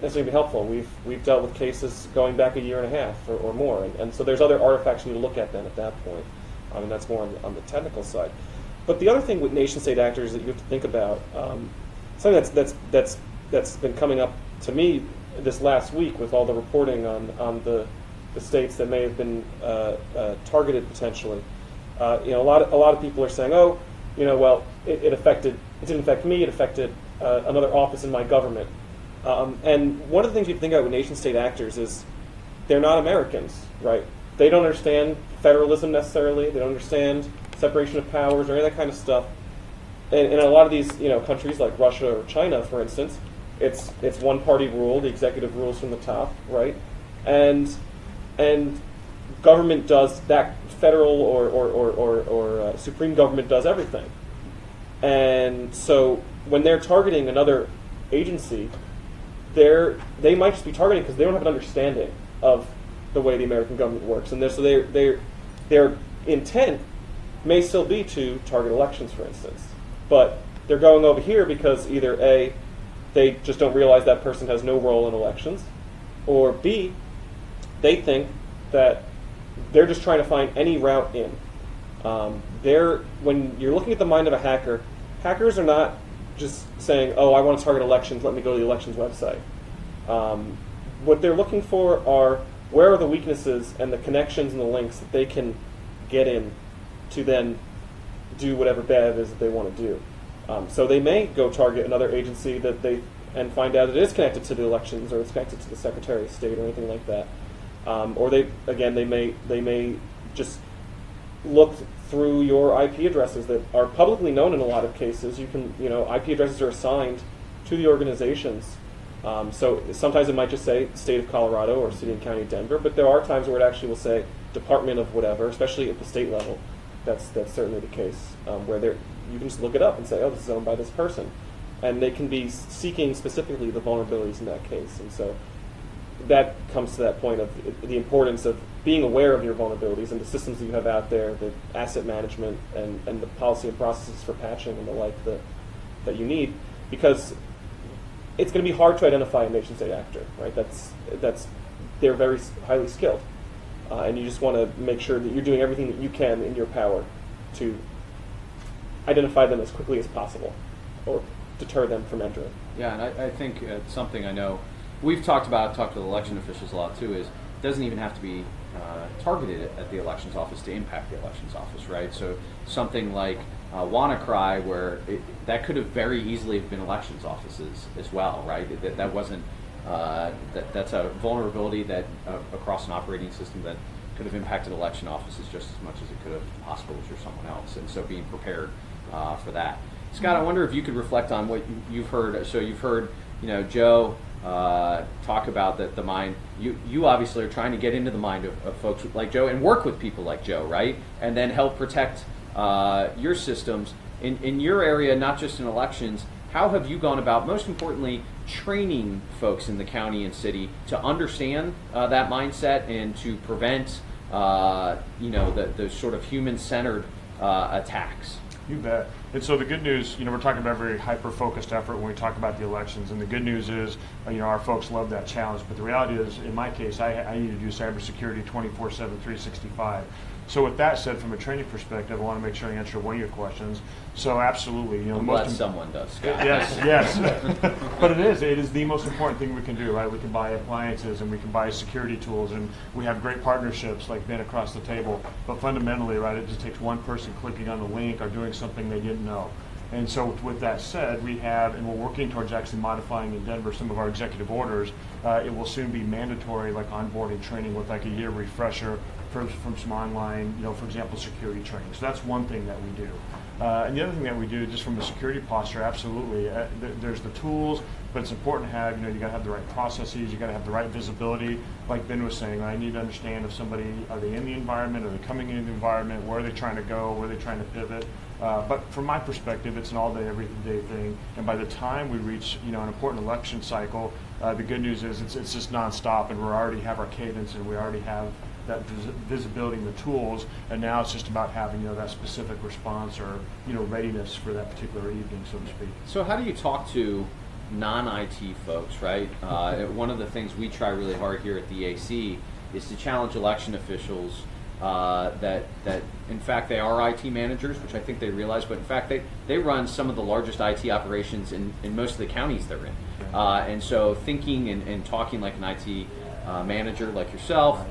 helpful. We've dealt with cases going back a year and a half or more, and so there's other artifacts you need to look at then at that point. And that's more on the technical side. But the other thing with nation-state actors that you have to think about, something that's been coming up to me this last week with all the reporting on the states that may have been targeted potentially. A lot of people are saying, it didn't affect me, it affected another office in my government. And one of the things you have to think about with nation-state actors is they're not Americans, right? They don't understand federalism necessarily. They don't understand separation of powers or any of that kind of stuff. And in a lot of these countries like Russia or China, for instance, it's one-party rule. The executive rules from the top, right? And government does that. Federal or supreme government does everything. And so when they're targeting another agency, they might just be targeting because they don't have an understanding of the way the American government works, and so their intent may still be to target elections, for instance, but they're going over here because either A, they just don't realize that person has no role in elections, or B, they think that they're just trying to find any route in. When you're looking at the mind of a hacker, hackers are not just saying, "Oh, I want to target elections. Let me go to the elections website." What they're looking for are where are the weaknesses and the connections and the links that they can get in to then do whatever bad it is that they want to do. So they may go target another agency and find out it is connected to the elections or it's connected to the Secretary of State or anything like that. Or they may just look through your IP addresses that are publicly known in a lot of cases. IP addresses are assigned to the organizations. So sometimes it might just say State of Colorado or City and County of Denver, but there are times where it actually will say Department of whatever, especially at the state level. That's certainly the case, where you can just look it up and say, oh, this is owned by this person. And they can be seeking specifically the vulnerabilities in that case. And so that comes to that point of the importance of being aware of your vulnerabilities and the systems that you have out there, the asset management and the policy and processes for patching and the like that you need, because it's going to be hard to identify a nation-state actor, right? They're very highly skilled, and you just want to make sure that you're doing everything that you can in your power to identify them as quickly as possible, or deter them from entering. Yeah, and I think it's something I know we've talked to the election officials a lot too, is it doesn't even have to be targeted at the elections office to impact the elections office, right? So something like WannaCry, where that could have very easily have been elections offices as well, right? That wasn't that's a vulnerability that across an operating system that could have impacted election offices just as much as it could have hospitals or someone else, and so being prepared for that. Scott, I wonder if you could reflect on what you've heard. So you've heard, Joe talk about the mind. You obviously are trying to get into the mind of folks like Joe and work with people like Joe, right? And then help protect your systems in your area, not just in elections. How have you gone about, most importantly, training folks in the county and city to understand that mindset and to prevent, the sort of human-centered attacks? You bet. And so the good news, we're talking about a very hyper-focused effort when we talk about the elections. And the good news is, our folks love that challenge. But the reality is, in my case, I need to do cybersecurity 24/7, 365. So with that said, from a training perspective, I want to make sure I answer one of your questions. So absolutely, I'm glad someone does, Scott. Yes. But it is the most important thing we can do, right? We can buy appliances and we can buy security tools, and we have great partnerships like Ben across the table. But fundamentally, right, it just takes one person clicking on the link or doing something they didn't know. And so with that said, we have, and we're working towards actually modifying in Denver some of our executive orders. It will soon be mandatory, like onboarding training with like a year refresher from some online, for example, security training. So that's one thing that we do. And the other thing that we do, just from a security posture, absolutely, there's the tools, but it's important to have, you got to have the right processes, you got to have the right visibility. Like Ben was saying, I need to understand if somebody, are they in the environment, are they coming into the environment, where are they trying to go, where are they trying to pivot. But from my perspective, it's an all-day, every-day thing. And by the time we reach, an important election cycle, the good news is it's just nonstop, and we already have our cadence, and we already have that visibility in the tools, and now it's just about having that specific response or readiness for that particular evening, so to speak. So how do you talk to non-IT folks, right? One of the things we try really hard here at the AC is to challenge election officials that in fact they are IT managers, which I think they realize, but in fact they run some of the largest IT operations in most of the counties they're in. And so thinking and talking like an IT manager like yourself,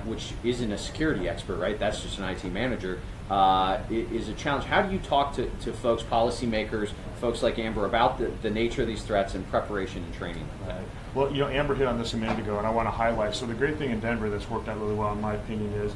which isn't a security expert, right? That's just an IT manager. is a challenge. How do you talk to folks, policymakers, folks like Amber, about the nature of these threats and preparation and training like that? Well, Amber hit on this a minute ago, and I want to highlight. So the great thing in Denver that's worked out really well, in my opinion, is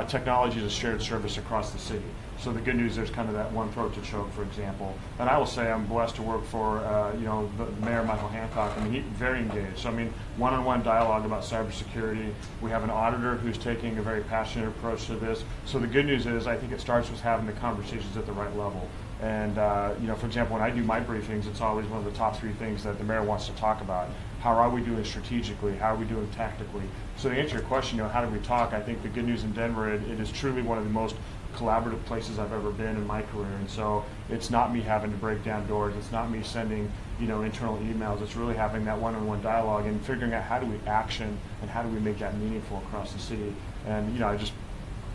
technology is a shared service across the city. So the good news, there's kind of that one throat to choke, for example. And I will say I'm blessed to work for, the Mayor Michael Hancock. I mean, he's very engaged. So I mean, one-on-one dialogue about cybersecurity. We have an auditor who's taking a very passionate approach to this. So the good news is, I think it starts with having the conversations at the right level. And for example, when I do my briefings, it's always one of the top 3 things that the mayor wants to talk about. How are we doing strategically? How are we doing tactically? So to answer your question, how do we talk? I think the good news in Denver, it is truly one of the most collaborative places I've ever been in my career. And so it's not me having to break down doors. It's not me sending, internal emails. It's really having that one-on-one dialogue and figuring out how do we action and how do we make that meaningful across the city. And, I'm just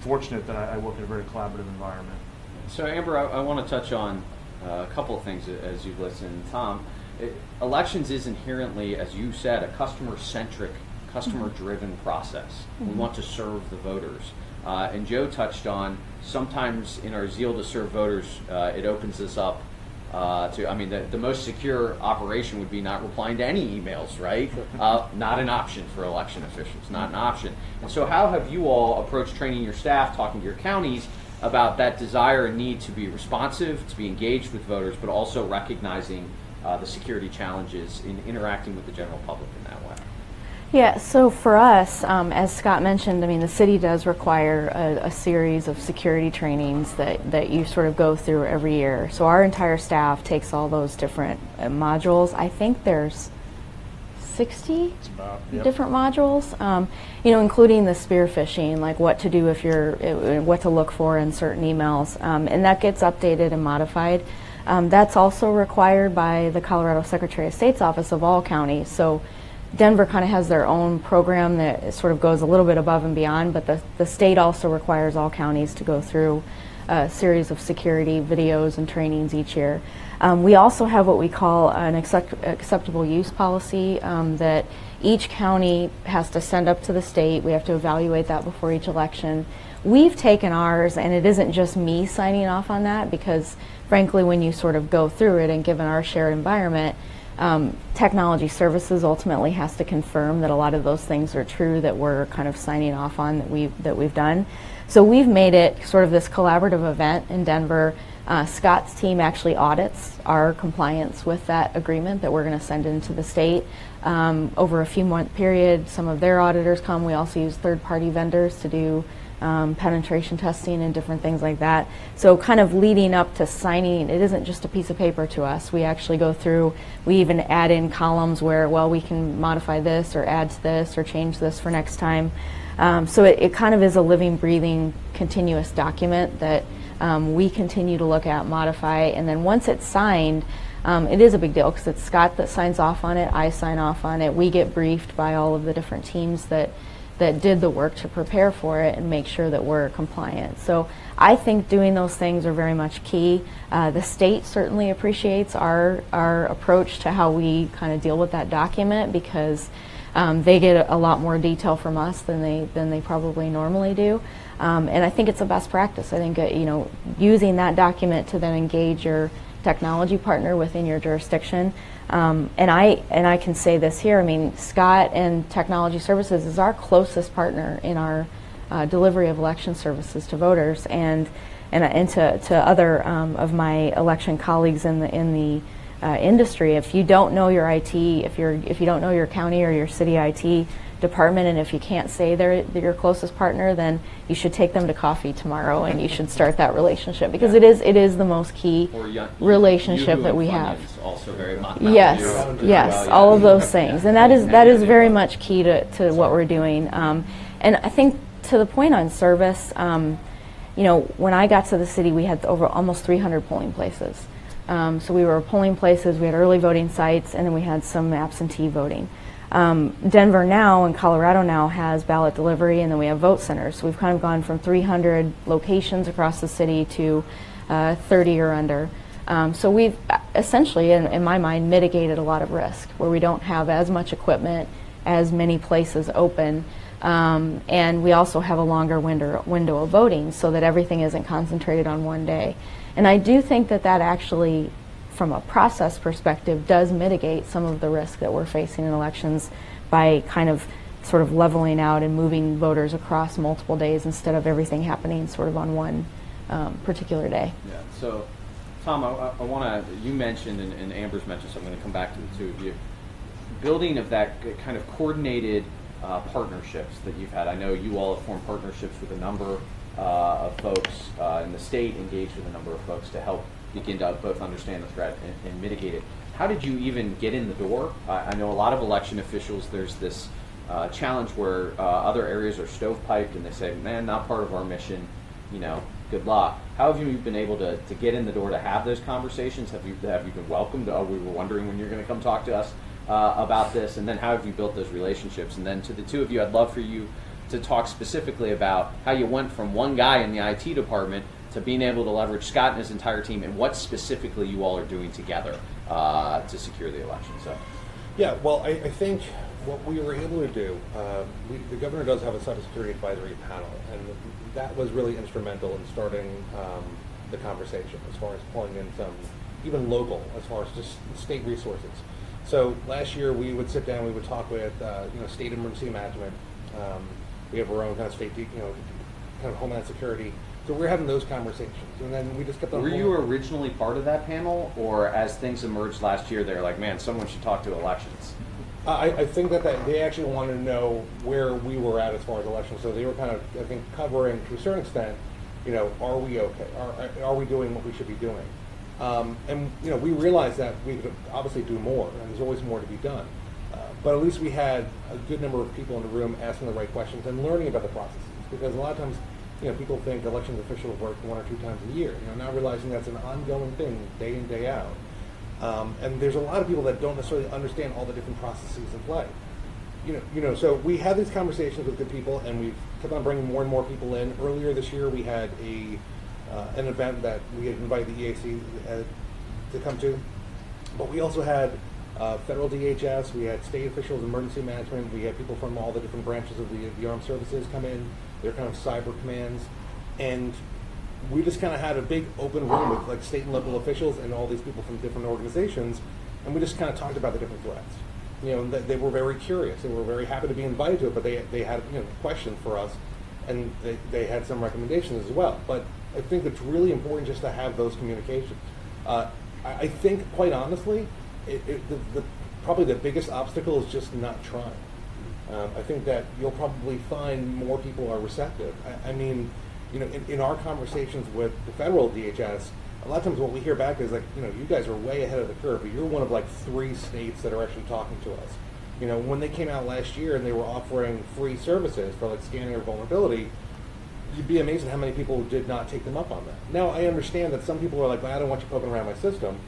fortunate that I work in a very collaborative environment. So Amber, I want to touch on a couple of things as you've listened. Tom, elections is inherently, as you said, a customer-centric, customer-driven process. We want to serve the voters. And Joe touched on, sometimes in our zeal to serve voters, it opens us up to, the most secure operation would be not replying to any emails, right? Not an option for election officials, not an option. And so how have you all approached training your staff, talking to your counties, about that desire and need to be responsive, to be engaged with voters, but also recognizing the security challenges in interacting with the general public in that way? Yeah, so for us, as Scott mentioned, the city does require a series of security trainings that you sort of go through every year. So our entire staff takes all those different modules. I think there's 60 different modules, including the spear phishing, like what to do what to look for in certain emails, and that gets updated and modified. That's also required by the Colorado Secretary of State's Office of all counties. So Denver kind of has their own program that sort of goes a little bit above and beyond, but the state also requires all counties to go through a series of security videos and trainings each year. We also have what we call an acceptable use policy that each county has to send up to the state. We have to evaluate that before each election. We've taken ours, and it isn't just me signing off on that, because frankly, when you sort of go through it, and given our shared environment, technology services ultimately has to confirm that a lot of those things are true that we're kind of signing off on that we've done. So we've made it sort of this collaborative event in Denver. Scott's team actually audits our compliance with that agreement that we're going to send into the state. Over a few month period, some of their auditors come. We also use third-party vendors to do penetration testing and different things like that. So kind of leading up to signing, it isn't just a piece of paper to us. We actually go through, we even add in columns where, well, we can modify this or add to this or change this for next time. So it kind of is a living, breathing, continuous document that we continue to look at, modify, and then once it's signed, it is a big deal because it's Scott that signs off on it, I sign off on it, we get briefed by all of the different teams that did the work to prepare for it and make sure that we're compliant. So I think doing those things are very much key. The state certainly appreciates our approach to how we kind of deal with that document, because they get a lot more detail from us than they probably normally do. And I think it's a best practice. I think using that document to then engage your technology partner within your jurisdiction. And I can say this here, Scott and Technology Services is our closest partner in our delivery of election services to voters and to other of my election colleagues in the industry. If you don't know your IT, if you don't know your county or your city IT department, and if you can't say they're your closest partner, then you should take them to coffee tomorrow and you should start that relationship, because it is the most key relationship that we have. Also very yes, all of those things, and that is very much key to what we're doing. And I think to the point on service, when I got to the city, we had over almost 300 polling places. So we were polling places, we had early voting sites, and then we had some absentee voting. Denver now and Colorado now has ballot delivery, and then we have vote centers. So we've kind of gone from 300 locations across the city to 30 or under. So we've essentially, in my mind, mitigated a lot of risk where we don't have as much equipment, as many places open. And we also have a longer window of voting so that everything isn't concentrated on one day. And I do think that that actually, from a process perspective, does mitigate some of the risk that we're facing in elections by kind of sort of leveling out and moving voters across multiple days instead of everything happening sort of on one particular day. Yeah. So, Tom, I want to, you mentioned, and Amber's mentioned, so I'm going to come back to the two of you, building of that kind of coordinated partnerships that you've had. I know you all have formed partnerships with a number of folks in the state, engaged with a number of folks to help begin to both understand the threat and mitigate it. How did you even get in the door? I know a lot of election officials, there's this challenge where other areas are stovepiped and they say, man, not part of our mission, you know, good luck. How have you been able to get in the door to have those conversations? Have you been welcomed? Oh, we were wondering when you're going to come talk to us about this. And then how have you built those relationships? And then to the two of you, I'd love for you to talk specifically about how you went from one guy in the IT department to being able to leverage Scott and his entire team, and what specifically you all are doing together to secure the election. So, yeah, well, I think what we were able to do, the governor does have a cybersecurity advisory panel, and that was really instrumental in starting the conversation as far as pulling in some, even local, as far as just state resources. So last year we would sit down, we would talk with state emergency management. We have our own kind of state, kind of homeland security. So we're having those conversations, and then we just kept on. Were you originally part of that panel, or as things emerged last year, they were like, man, someone should talk to elections? I think that they actually wanted to know where we were at as far as elections. So they were kind of, I think, covering to a certain extent, are we okay? Are we doing what we should be doing? And we realized that we could obviously do more, and there's always more to be done. But at least we had a good number of people in the room asking the right questions and learning about the processes, because a lot of times, people think elections officials work 1 or 2 times a year, not realizing that's an ongoing thing, day in, day out. And there's a lot of people that don't necessarily understand all the different processes in play. So we had these conversations with good people, and we've kept on bringing more and more people in. Earlier this year, we had an event that we had invited the EAC to come to, but we also had federal DHS, we had state officials, emergency management, we had people from all the different branches of the armed services come in, their kind of cyber commands, and we just kind of had a big open room with like state and local officials and all these people from different organizations, and we just kind of talked about the different threats. They were very curious. They were very happy to be invited to it, but they had questions for us, and they had some recommendations as well. But I think it's really important just to have those communications. I think, quite honestly, probably the biggest obstacle is just not trying. I think that you'll probably find more people are receptive. I mean, in our conversations with the federal DHS, a lot of times what we hear back is like, you guys are way ahead of the curve, but you're one of like 3 states that are actually talking to us. When they came out last year and they were offering free services for like scanning or vulnerability, you'd be amazed at how many people did not take them up on that. Now, I understand that some people are like, I don't want you poking around my system,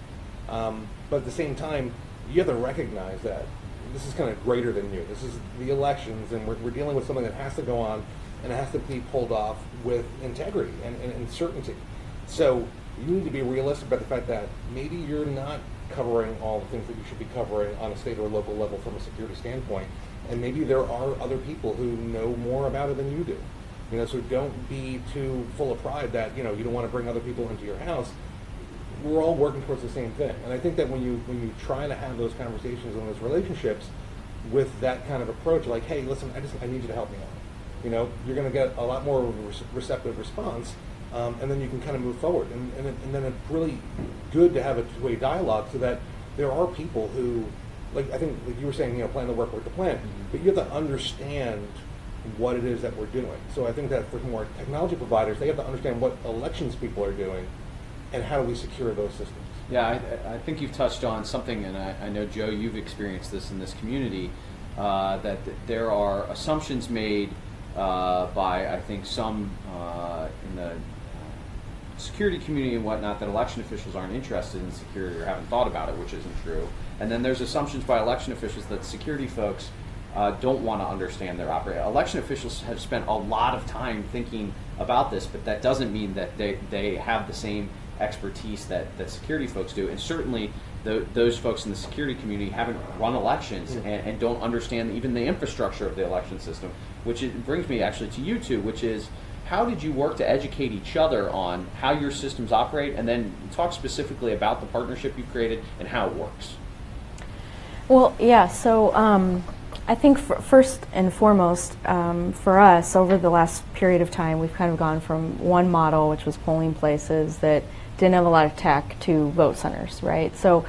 but at the same time, you have to recognize that this is kind of greater than you. This is the elections, and we're dealing with something that has to go on, and it has to be pulled off with integrity and certainty. So you need to be realistic about the fact that maybe you're not covering all the things that you should be covering on a state or local level from a security standpoint, and maybe there are other people who know more about it than you do. So don't be too full of pride that you don't want to bring other people into your house. We're all working towards the same thing, and I think that when you try to have those conversations and those relationships with that kind of approach, like, hey, listen, I need you to help me out. You're going to get a lot more of a receptive response, and then you can kind of move forward. And then it's really good to have a two-way dialogue so that there are people who, like I think, like you were saying, plan the work with the plan, but you have to understand what it is that we're doing. So I think that for more technology providers, they have to understand what elections people are doing and how do we secure those systems. Yeah, I think you've touched on something, and I know, Joe, you've experienced this in this community, that there are assumptions made by, I think, some in the security community and whatnot, that election officials aren't interested in security or haven't thought about it, which isn't true. And then there's assumptions by election officials that security folks don't want to understand their operation. Election officials have spent a lot of time thinking about this, but that doesn't mean that they have the same expertise that security folks do. And certainly those folks in the security community haven't run elections and don't understand even the infrastructure of the election system, which brings me actually to you two, which is, how did you work to educate each other on how your systems operate, and then talk specifically about the partnership you've created and how it works? Well, yeah, so I think first and foremost, for us, over the last period of time, we've kind of gone from one model, which was polling places that didn't have a lot of tech, to vote centers, right? So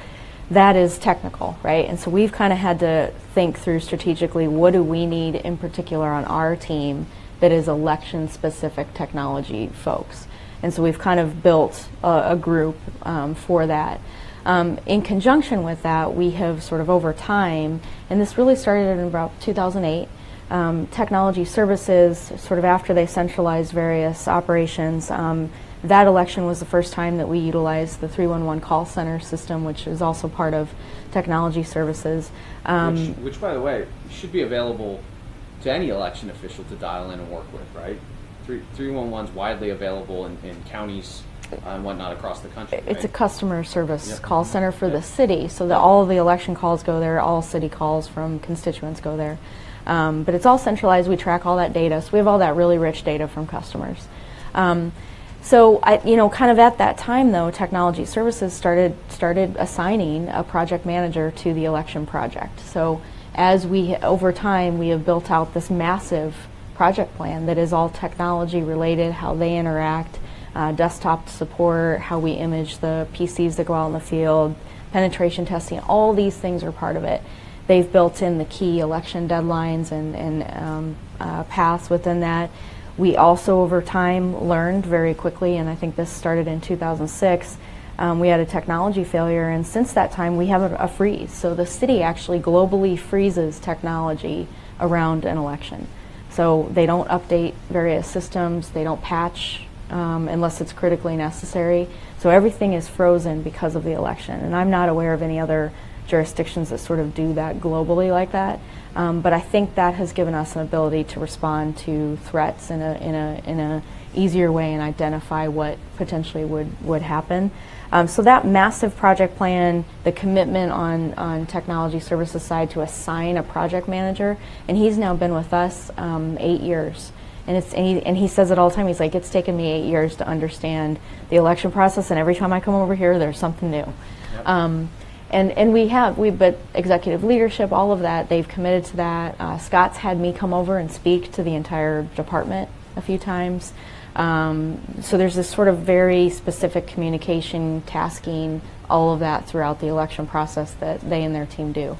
that is technical, right? And so we've kind of had to think through strategically, what do we need in particular on our team that is election-specific technology folks? And so we've kind of built a group for that. In conjunction with that, we have sort of over time, and this really started in about 2008, technology services, sort of after they centralized various operations, that election was the first time that we utilized the 311 call center system, which is also part of technology services. Which, by the way, should be available to any election official to dial in and work with, right? 311 is widely available in counties and whatnot across the country. Right? It's a customer service call center for the city, so that all of the election calls go there, all city calls from constituents go there. But it's all centralized. We track all that data, so we have all that really rich data from customers. So kind of at that time, though, technology services started assigning a project manager to the election project. So as over time, we have built out this massive project plan that is all technology related, how they interact, desktop support, how we image the PCs that go out in the field, penetration testing, all these things are part of it. They've built in the key election deadlines and paths within that. We also, over time, learned very quickly, and I think this started in 2006, we had a technology failure, and since that time we have a freeze. So the city actually globally freezes technology around an election. So they don't update various systems, they don't patch unless it's critically necessary. So everything is frozen because of the election, and I'm not aware of any other jurisdictions that sort of do that globally like that. But I think that has given us an ability to respond to threats in a easier way and identify what potentially would happen. So that massive project plan, the commitment on technology services side to assign a project manager, and he's now been with us 8 years. And he says it all the time. He's like, it's taken me 8 years to understand the election process, and every time I come over here, there's something new. Yep. But executive leadership, all of that, they've committed to that. Scott's had me come over and speak to the entire department a few times. So there's this sort of very specific communication, tasking, all of that throughout the election process that they and their team do.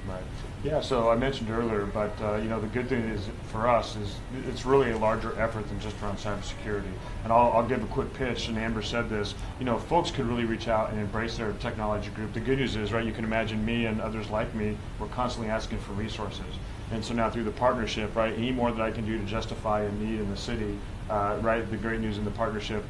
Right. Yeah, so I mentioned earlier, but the good thing is for us is it's really a larger effort than just around cybersecurity. And I'll give a quick pitch, and Amber said this, folks could really reach out and embrace their technology group. The good news is, right, you can imagine me and others like me, we're constantly asking for resources. And so now through the partnership, right, any more that I can do to justify a need in the city, right, the great news in the partnership,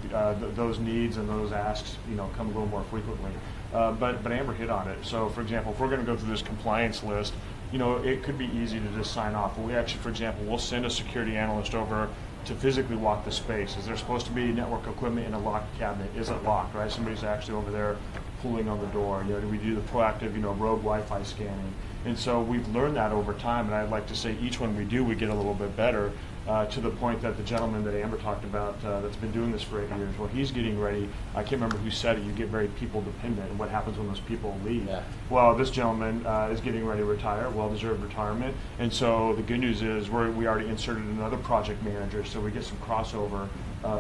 those needs and those asks, come a little more frequently. But Amber hit on it. So for example, if we're going to go through this compliance list, it could be easy to just sign off. But we actually, for example, we'll send a security analyst over to physically walk the space. Is there supposed to be network equipment in a locked cabinet? Is it locked, right? Somebody's actually over there pulling on the door. Do we do the proactive, rogue Wi-Fi scanning? And so we've learned that over time, and I'd like to say each one we do, we get a little bit better, to the point that the gentleman that Amber talked about that's been doing this for 8 years, well, he's getting ready. I can't remember who said it. You get very people dependent, and what happens when those people leave? Yeah. Well, this gentleman is getting ready to retire, well-deserved retirement, and so the good news is we already inserted another project manager, so we get some crossover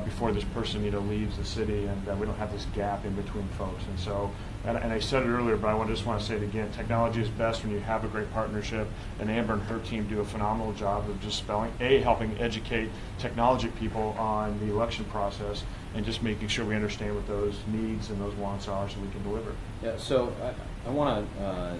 before this person leaves the city, and we don't have this gap in between folks. And so, and I said it earlier, but I just want to say it again, technology is best when you have a great partnership, and Amber and her team do a phenomenal job of just helping educate technology people on the election process, and just making sure we understand what those needs and those wants are so we can deliver. Yeah, so I want to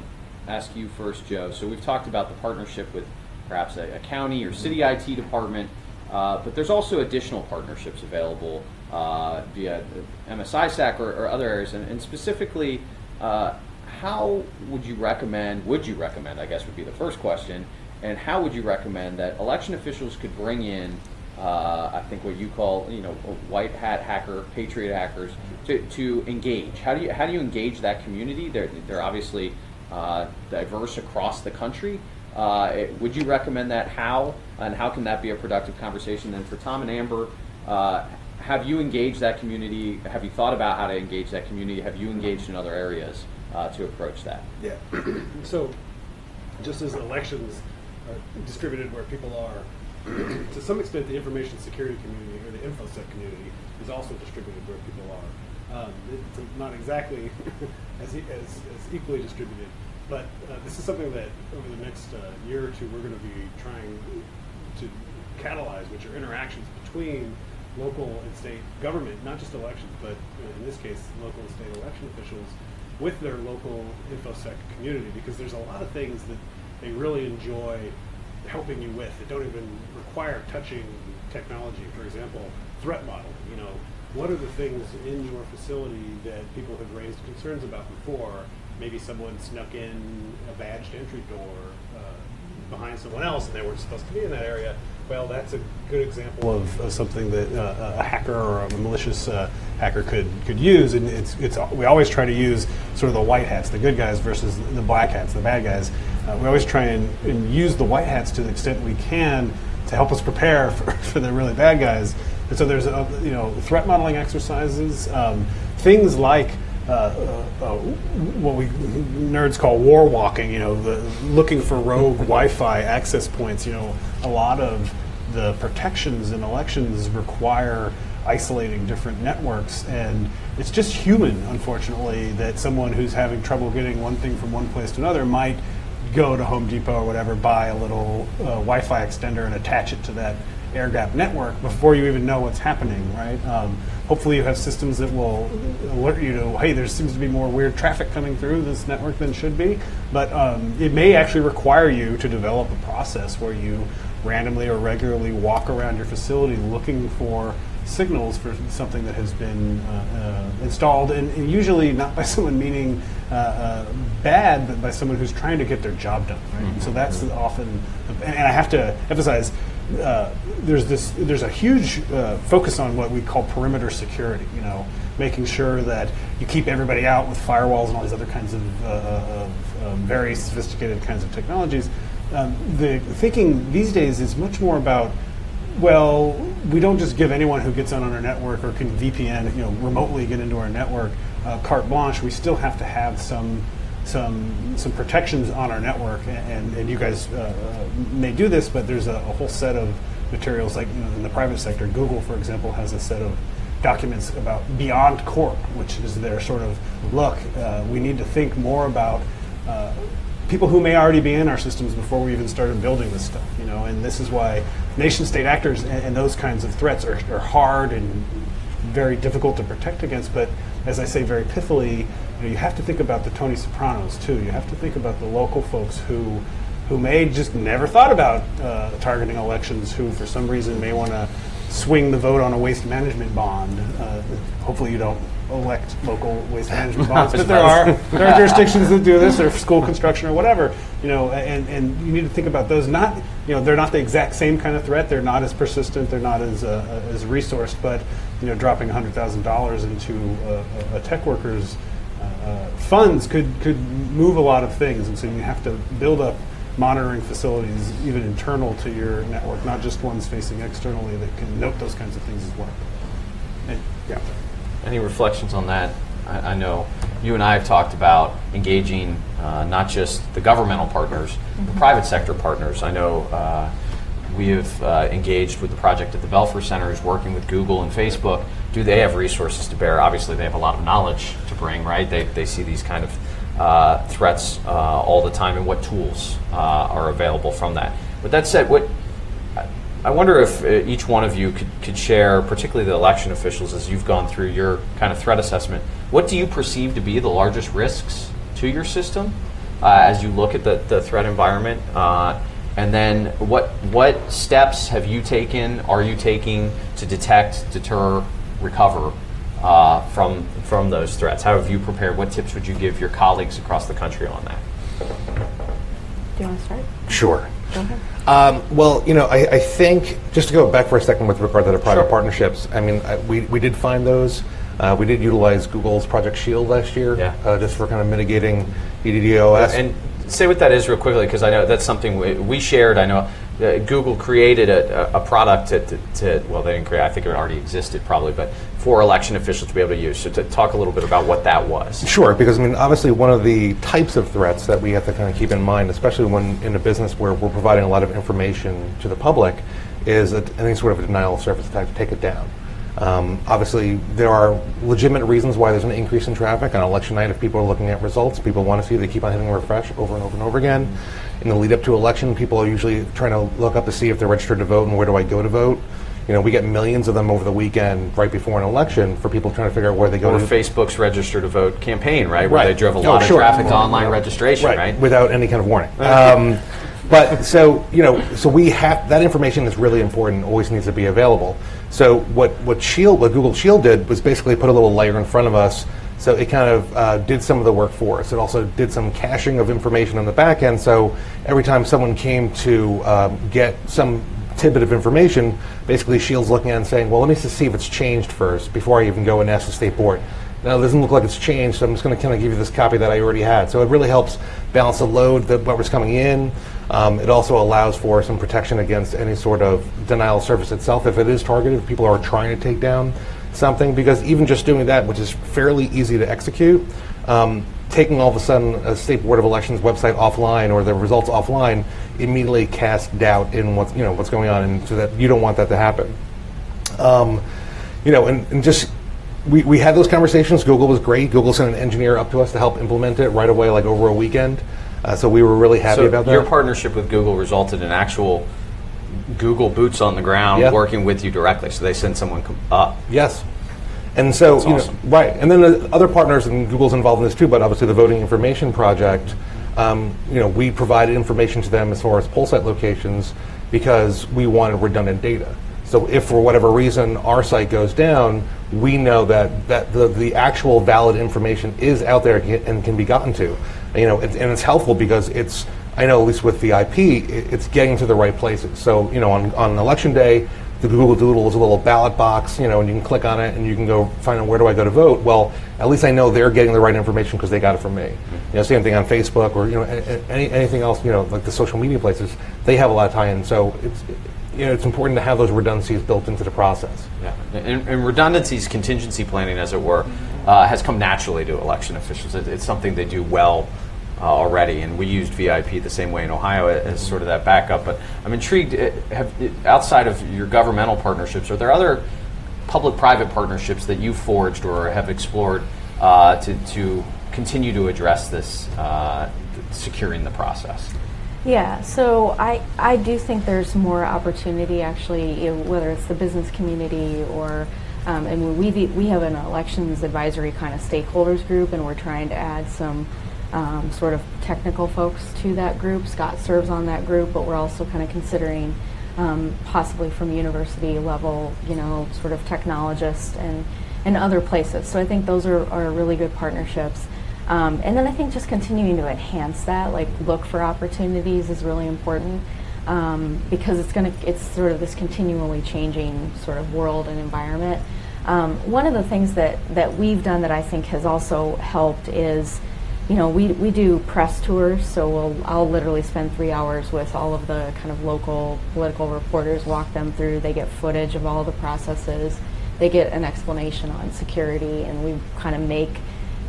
ask you first, Joe. So we've talked about the partnership with perhaps a county or city IT department, but there's also additional partnerships available via MS-ISAC or other areas, and specifically, how would you recommend, I guess would be the first question, and how would you recommend that election officials could bring in I think what you call, white hat hacker, patriot hackers, to engage. How do you engage that community? They're obviously diverse across the country. Would you recommend that? How can that be a productive conversation? Then for Tom and Amber, have you engaged that community? Have you thought about how to engage that community? Have you engaged in other areas to approach that? Yeah. So, just as elections are distributed where people are, to some extent, the information security community or the InfoSec community is also distributed where people are. It's not exactly as equally distributed, but this is something that over the next year or two we're going to be trying to catalyze, which are interactions between local and state government, not just elections, but in this case, local and state election officials with their local InfoSec community, because there's a lot of things that they really enjoy helping you with that don't even require touching technology. For example, threat modeling. What are the things in your facility that people have raised concerns about before? Maybe someone snuck in a badged entry door behind someone else and they weren't supposed to be in that area. Well, that's a good example of something that a hacker or a malicious hacker could use, and we always try to use sort of the white hats, the good guys, versus the black hats, the bad guys. We always try and use the white hats to the extent we can to help us prepare for the really bad guys. And so there's threat modeling exercises, things like what we nerds call war walking, looking for rogue Wi-Fi access points. A lot of the protections in elections require isolating different networks, and it's just human, unfortunately, that someone who's having trouble getting one thing from one place to another might go to Home Depot or whatever, buy a little Wi-Fi extender and attach it to that air-gapped network before you even know what's happening, right? Hopefully you have systems that will alert you to, hey, there seems to be more weird traffic coming through this network than should be, but it may actually require you to develop a process where you randomly or regularly walk around your facility looking for signals for something that has been installed, and usually not by someone meaning bad, but by someone who's trying to get their job done, right? Mm-hmm. So that's often, and I have to emphasize, there's a huge focus on what we call perimeter security, making sure that you keep everybody out with firewalls and all these other kinds of very sophisticated kinds of technologies. The thinking these days is much more about, well, we don't just give anyone who gets on our network or can VPN, remotely get into our network carte blanche. We still have to have some protections on our network, and you guys may do this, but there's a whole set of materials, like in the private sector. Google, for example, has a set of documents about beyond corp, which is their sort of look. We need to think more about people who may already be in our systems before we even started building this stuff, and this is why nation-state actors and those kinds of threats are hard and very difficult to protect against. But as I say very pithily, you have to think about the Tony Sopranos too. You have to think about the local folks who may just never thought about targeting elections, who for some reason may want to swing the vote on a waste management bond. Hopefully you don't elect local waste management bonds, but there are jurisdictions that do this, or school construction or whatever, and you need to think about those. Not, they're not the exact same kind of threat. They're not as persistent. They're not as resourced. But dropping $100,000 into a tech worker's funds could move a lot of things, and so you have to build up monitoring facilities even internal to your network, not just ones facing externally that can note those kinds of things as well. And, yeah. Any reflections on that? I know you and I have talked about engaging not just the governmental partners, the private sector partners. I know we have engaged with the project at the Belfer Centers, working with Google and Facebook. Do they have resources to bear? Obviously, they have a lot of knowledge to bring, right? They see these kind of threats all the time, and what tools are available from that. With that said, I wonder if each one of you could share, particularly the election officials, as you've gone through your kind of threat assessment, what do you perceive to be the largest risks to your system as you look at the threat environment? And then what steps have you taken, are you taking to detect, deter, recover from those threats? How have you prepared? What tips would you give your colleagues across the country on that? Do you want to start? Sure. Go Well, I think, just to go back for a second with regard to the private Sure. partnerships, I mean, we did find those. We did utilize Google's Project Shield last year, just for kind of mitigating DDoS. And say what that is real quickly, because I know that's something we shared. I know Google created a product well, they didn't create, I think it already existed probably, but for election officials to be able to use. So to talk a little bit about what that was. Sure, because I mean, obviously one of the types of threats that we have to kind of keep in mind, especially when in a business where we're providing a lot of information to the public, is any sort of a denial of service attack to take it down. Obviously, there are legitimate reasons why there's an increase in traffic. On election night, if people are looking at results, people want to see, they keep on hitting refresh over and over and over again. In the lead up to election, people are usually trying to look up to see if they're registered to vote and where do I go to vote. We get millions of them over the weekend right before an election for people trying to figure out where they go or to. Facebook's Register to Vote campaign, right? Where they drove a Oh, lot of sure. traffic to online registration, right? Without any kind of warning. But so we have that information is really important. Always needs to be available. So what Google Shield did was basically put a little layer in front of us. So it kind of did some of the work for us. It also did some caching of information on the back end. So every time someone came to get some tidbit of information, basically Shield's looking at it and saying, well, let me just see if it's changed first before I even go and ask the state board. Now, it doesn't look like it's changed, so I'm just going to kind of give you this copy that I already had. So it really helps balance the load, what was coming in. It also allows for some protection against any sort of denial of service itself if it is targeted, if people are trying to take down something. Because even just doing that, which is fairly easy to execute, taking all of a sudden a State Board of Elections website offline or the results offline immediately casts doubt in what's going on, and so that you don't want that to happen. And just we had those conversations. Google was great. Google sent an engineer up to us to help implement it right away, like over a weekend. So we were really happy about that. Your partnership with Google resulted in actual Google boots on the ground working with you directly. So they send someone up. Yes. And so, That's awesome. Right. And then the other partners, and Google's involved in this too, but obviously the Voting Information Project, we provided information to them as far as poll site locations because we wanted redundant data. So if for whatever reason our site goes down, we know that the actual valid information is out there and can be gotten to. And it's helpful because I know at least with the IP, it's getting to the right places. So, on election day, the Google Doodle is a little ballot box, and you can click on it and you can go find out where do I go to vote. Well, at least I know they're getting the right information because they got it from me. Same thing on Facebook or anything else, like the social media places, they have a lot of tie-in. So it's important to have those redundancies built into the process. Yeah, and redundancies, contingency planning, as it were, has come naturally to election officials. It's something they do well already, and we used VIP the same way in Ohio as sort of that backup. But I'm intrigued, outside of your governmental partnerships, are there other public-private partnerships that you've forged or have explored to continue to address this, securing the process? Yeah, so I do think there's more opportunity actually, whether it's the business community or, and we have an elections advisory kind of stakeholders group, and we're trying to add some sort of technical folks to that group. Scott serves on that group, but we're also kind of considering possibly from university level, sort of technologists and other places. So I think those are really good partnerships. And then I think just continuing to enhance that, like look for opportunities is really important because it's sort of this continually changing sort of world and environment. One of the things that we've done that I think has also helped is, we do press tours, so I'll literally spend 3 hours with all of the kind of local political reporters, walk them through, they get footage of all the processes, they get an explanation on security, and we kind of make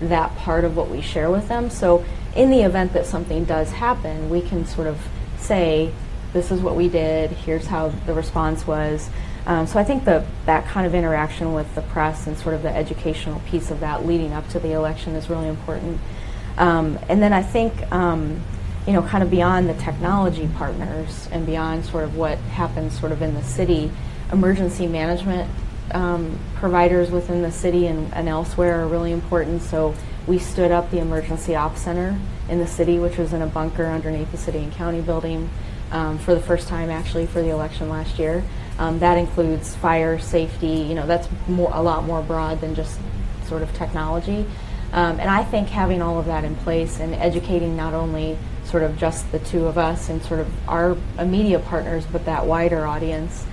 that part of what we share with them. So in the event that something does happen, we can sort of say, this is what we did, here's how the response was. So I think that kind of interaction with the press and sort of the educational piece of that leading up to the election is really important. And then I think, kind of beyond the technology partners and beyond sort of what happens sort of in the city, emergency management providers within the city and elsewhere are really important. So we stood up the Emergency Ops Center in the city, which was in a bunker underneath the city and county building for the first time actually for the election last year. That includes fire, safety, that's a lot more broad than just sort of technology. And I think having all of that in place and educating not only sort sort of just the two of us and sort of our immediate partners, but that wider audience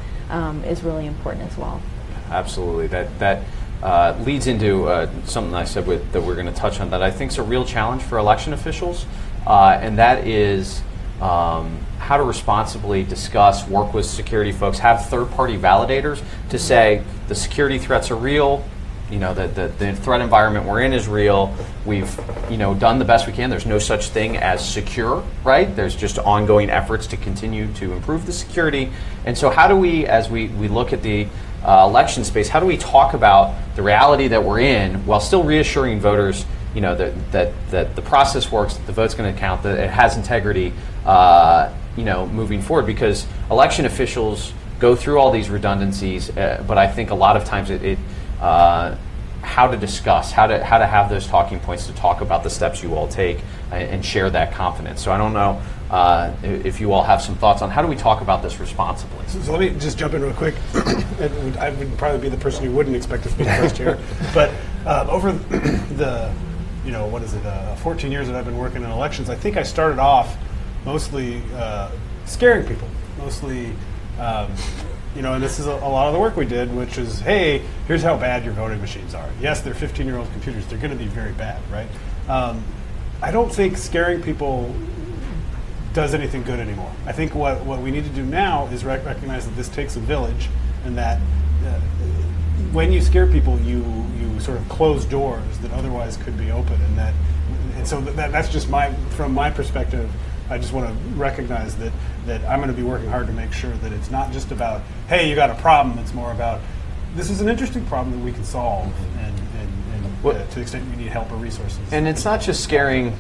is really important as well. Absolutely. That leads into something I said that we're going to touch on that I think is a real challenge for election officials, and that is how to responsibly discuss, work with security folks, have third-party validators to say the security threats are real, the threat environment we're in is real, we've done the best we can, there's no such thing as secure, right? There's just ongoing efforts to continue to improve the security. And so how do we, as we look at the election space, how do we talk about the reality that we're in while still reassuring voters that the process works, that the vote's going to count, that it has integrity, moving forward? Because election officials go through all these redundancies, but I think a lot of times how to discuss, how to have those talking points to talk about the steps you all take and share that confidence. So I don't know if you all have some thoughts on how do we talk about this responsibly. So let me just jump in real quick. I would probably be the person you wouldn't expect to speak first here, but over the 14 years that I've been working in elections, I think I started off mostly scaring people, mostly. And this is a lot of the work we did, which is, hey, here's how bad your voting machines are. Yes, they're 15-year-old computers. They're going to be very bad, right? I don't think scaring people does anything good anymore. I think what we need to do now is recognize that this takes a village, and that when you scare people, you sort of close doors that otherwise could be open, and so that's just from my perspective. I just want to recognize that I'm going to be working hard to make sure that it's not just about, hey, you got a problem. It's more about, this is an interesting problem that we can solve, and to the extent you need help or resources. And it's not just scaring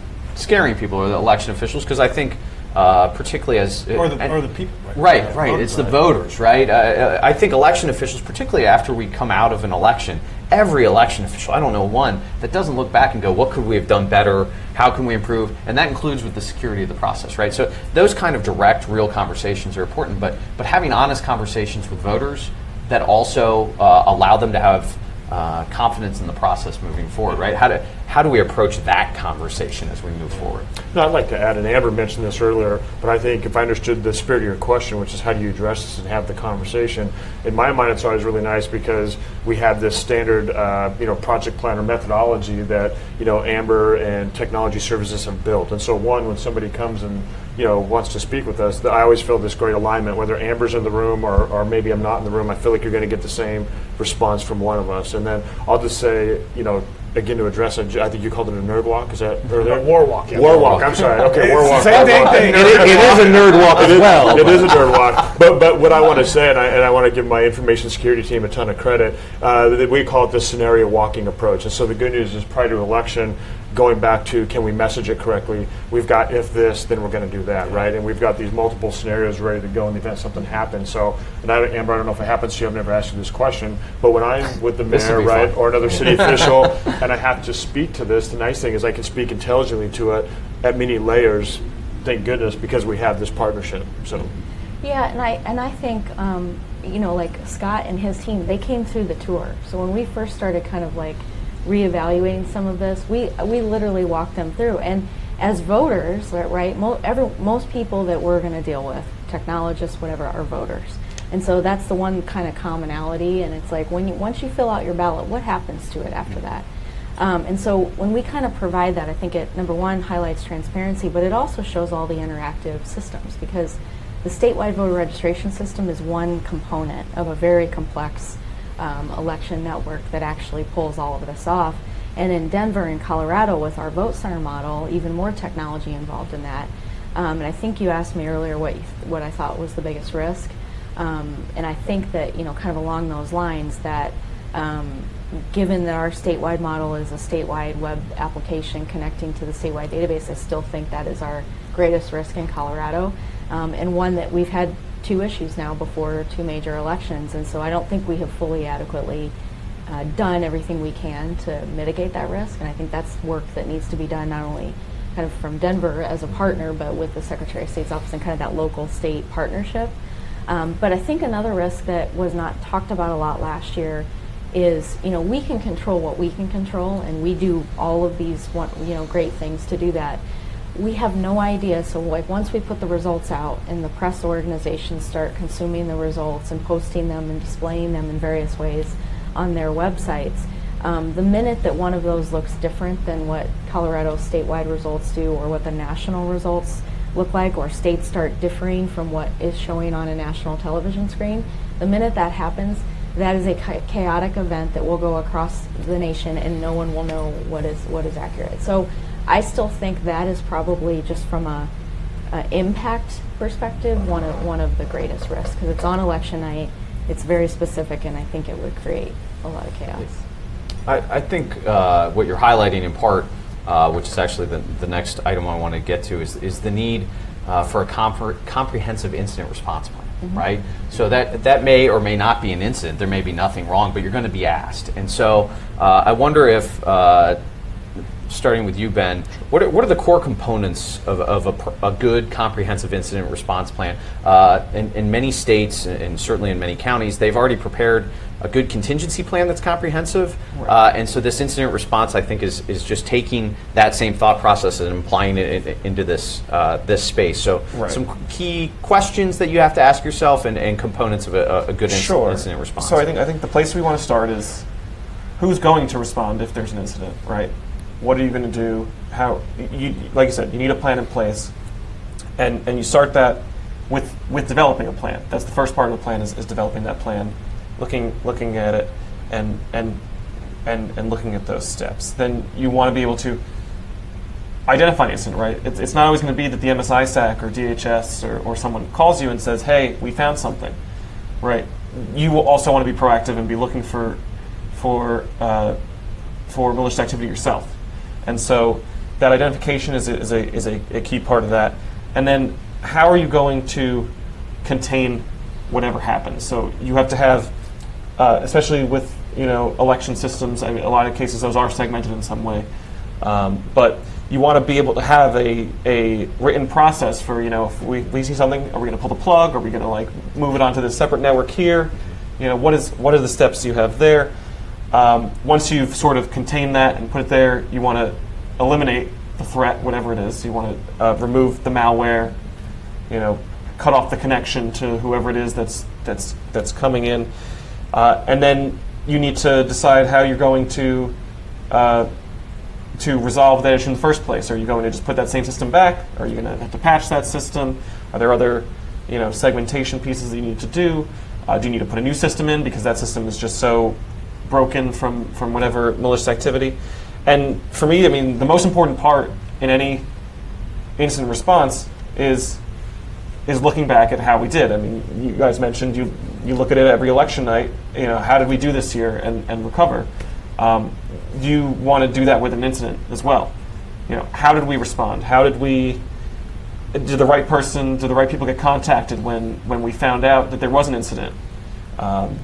people or the election officials, because I think particularly as or the people, right, it's the voters, right? I think election officials, particularly after we come out of an election, every election official, I don't know one that doesn't look back and go, what could we have done better? How can we improve? And that includes with the security of the process, right? So those kind of direct, real conversations are important, but having honest conversations with voters that also allow them to have confidence in the process moving forward, right? How do we approach that conversation as we move forward? No, I'd like to add, and Amber mentioned this earlier, but I think if I understood the spirit of your question, which is how do you address this and have the conversation, in my mind it's always really nice because we have this standard project planner methodology that Amber and technology services have built. And so when somebody comes and wants to speak with us, I always feel this great alignment, whether Amber's in the room or maybe I'm not in the room, I feel like you're going to get the same response from one of us. And then I'll just say, again, to address it, I think you called it a nerd walk. Is that earlier? War walk. Yeah. War walk. I'm sorry. Okay, war walk. Same thing. It is a nerd walk as well. It is a nerd walk. But what I want to say, and I want to give my information security team a ton of credit, that we call it the scenario walking approach. And so the good news is prior to election, going back to can we message it correctly, we've got if this, then we're going to do that, right? And we've got these multiple scenarios ready to go in the event something happens. So, Amber, I don't know if it happens to you, I've never asked you this question, but when I'm with the mayor, right, or another city official, and I have to speak to this, the nice thing is I can speak intelligently to it at many layers, thank goodness, because we have this partnership. So. Yeah, and I think like Scott and his team, they came through the tour. So when we first started kind of like reevaluating some of this, we literally walked them through. And as voters, right, most people that we're going to deal with, technologists, whatever, are voters. And so that's the one kind of commonality. And it's like once you fill out your ballot, what happens to it after that? And so when we kind of provide that, I think it, number one, highlights transparency, but it also shows all the interactive systems, because the statewide voter registration system is one component of a very complex election network that actually pulls all of this off. And in Denver and Colorado, with our vote center model, even more technology involved in that. And I think you asked me earlier what I thought was the biggest risk. And I think that, kind of along those lines, that given that our statewide model is a statewide web application connecting to the statewide database, I still think that is our greatest risk in Colorado, and one that we've had 2 issues now before 2 major elections, and so I don't think we have fully adequately done everything we can to mitigate that risk, and I think that's work that needs to be done not only kind of from Denver as a partner, but with the Secretary of State's office and kind of that local state partnership. But I think another risk that was not talked about a lot last year is, we can control what we can control, and we do all of these great things to do that. we have no idea. So like once we put the results out and the press organizations start consuming the results and posting them and displaying them in various ways on their websites, the minute that one of those looks different than what Colorado's statewide results do or what the national results look like, or states start differing from what is showing on a national television screen, the minute that happens, that is a chaotic event that will go across the nation and no one will know what is accurate. So I still think that is probably, just from a impact perspective, one of the greatest risks, because it's on election night, it's very specific, and I think it would create a lot of chaos. I think what you're highlighting in part, which is actually the next item I want to get to, is the need for a comprehensive incident response plan. Mm-hmm. Right? So that may or may not be an incident. There may be nothing wrong, but you're going to be asked. And so I wonder if, starting with you, Ben, what are the core components of a good comprehensive incident response plan? In many states, and certainly in many counties, they've already prepared a good contingency plan that's comprehensive. Right. And so this incident response, I think, is just taking that same thought process and applying it into this space. So right. Some key questions that you have to ask yourself and components of a good incident response. So I think the place we want to start is who's going to respond if there's an incident, right? What are you going to do? How? Like you said, you need a plan in place, and you start that with developing a plan. That's the first part of the plan is developing that plan, looking at it, and looking at those steps. Then you want to be able to identify an incident, right? It's not always going to be that the MS-ISAC or DHS or someone calls you and says, "Hey, we found something," right? You will also want to be proactive and be looking for malicious activity yourself. And so that identification is a key part of that. And then how are you going to contain whatever happens? So you have to have, especially with election systems, I mean, a lot of cases those are segmented in some way. But you want to be able to have a written process for, if we see something, are we going to pull the plug? Are we going to move it onto this separate network here? What are the steps you have there? Once you've sort of contained that and put it there, you want to eliminate the threat, whatever it is. You want to remove the malware, cut off the connection to whoever it is that's coming in, and then you need to decide how you're going to resolve that issue in the first place. Are you going to just put that same system back? Are you going to have to patch that system? Are there other segmentation pieces that you need to do? Do you need to put a new system in because that system is just so broken from whatever malicious activity? And for me, I mean, the most important part in any incident response is looking back at how we did. I mean, you guys mentioned you look at it every election night. How did we do this year and recover? You want to do that with an incident as well. How did we respond? Did the right people get contacted when we found out that there was an incident?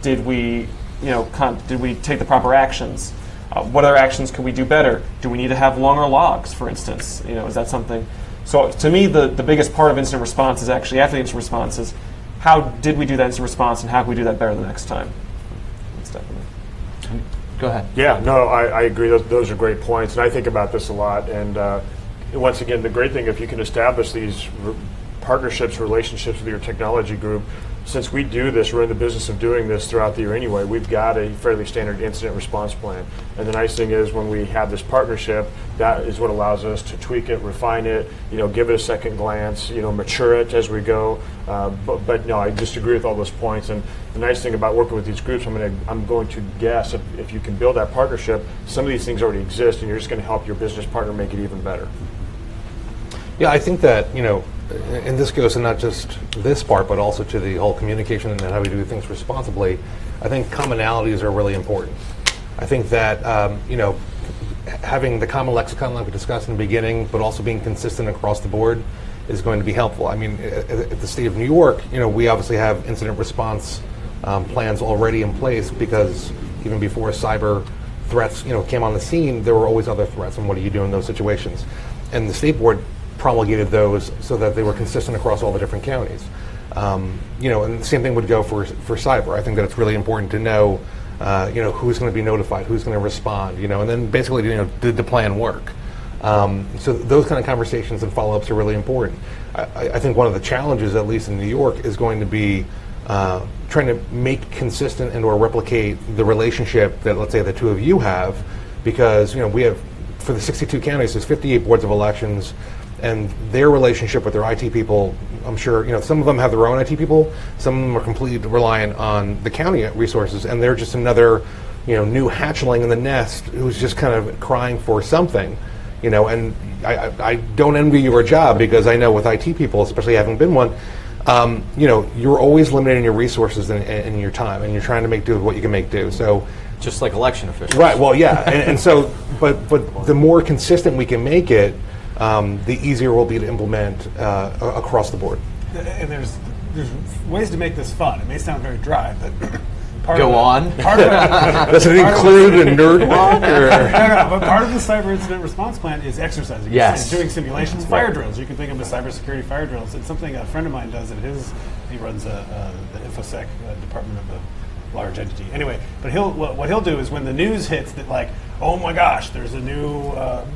Did we take the proper actions? What other actions can we do better? Do we need to have longer logs, for instance? Is that something? So to me, the biggest part of incident response is actually after the incident response is how did we do that incident response and how can we do that better the next time? That's definitely. Go ahead. Yeah, no, I agree. Those are great points, and I think about this a lot. And once again, the great thing, if you can establish these partnerships, relationships with your technology group, since we do this, we're in the business of doing this throughout the year anyway, we've got a fairly standard incident response plan. And the nice thing is when we have this partnership, that is what allows us to tweak it, refine it, give it a second glance, mature it as we go. But no, I disagree with all those points. And the nice thing about working with these groups, I'm going to guess if you can build that partnership, some of these things already exist, and you're just going to help your business partner make it even better. Yeah, I think that, and this goes to not just this part, but also to the whole communication and how we do things responsibly. I think commonalities are really important. I think that, having the common lexicon like we discussed in the beginning, but also being consistent across the board is going to be helpful. I mean, at the state of New York, we obviously have incident response plans already in place because even before cyber threats, came on the scene, there were always other threats, and what do you do in those situations? And the state board promulgated those so that they were consistent across all the different counties. And the same thing would go for cyber. I think that it's really important to know, who's going to be notified, who's going to respond, and then basically, did the plan work? So those kind of conversations and follow-ups are really important. I think one of the challenges, at least in New York, is going to be trying to make consistent and or replicate the relationship that, let's say, the two of you have, because we have, for the 62 counties, there's 58 boards of elections, and their relationship with their IT people, I'm sure, some of them have their own IT people, some of them are completely reliant on the county resources, and they're just another, new hatchling in the nest who's just kind of crying for something, and I don't envy your job, because I know with IT people, especially having been one, you're always limiting your resources and your time, and you're trying to make do with what you can make do. So, just like election officials. Right, well, yeah, and so, but the more consistent we can make it, the easier it will be to implement across the board. And there's ways to make this fun. It may sound very dry, but part Go on. Part of Does it include a nerd walk? No, but part of the cyber incident response plan is exercising. Yes. It's doing simulations, fire drills. You can think of as cybersecurity fire drills. It's something a friend of mine does at he runs the InfoSec department of a large entity. Anyway, but what he'll do is when the news hits that, like, oh my gosh, there's a new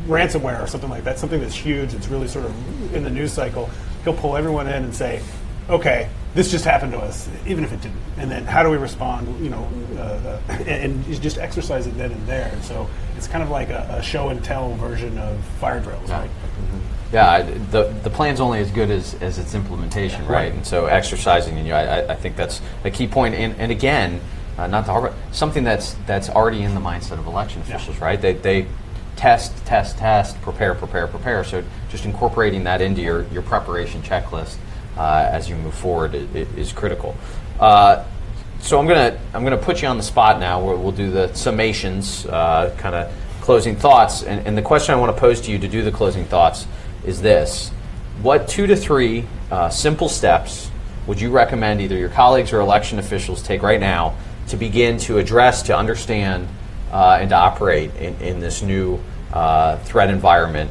ransomware or something like that, something that's huge, it's really sort of in the news cycle, he'll pull everyone in and say, okay, this just happened to us, even if it didn't. And then how do we respond, and you just exercise it then and there. And so it's kind of like a show and tell version of fire drills, right? Mm-hmm. Yeah, the plan's only as good as its implementation, right? And so exercising, I think that's a key point. And again, not to harbor, something that's already in the mindset of election officials, right? They test, prepare. So just incorporating that into your preparation checklist as you move forward is critical. So I'm gonna put you on the spot now. We'll do the summations, kind of closing thoughts. And the question I want to pose to you to do the closing thoughts is this: what 2 to 3 simple steps would you recommend either your colleagues or election officials take right now to begin to address, to understand, and to operate in this new threat environment?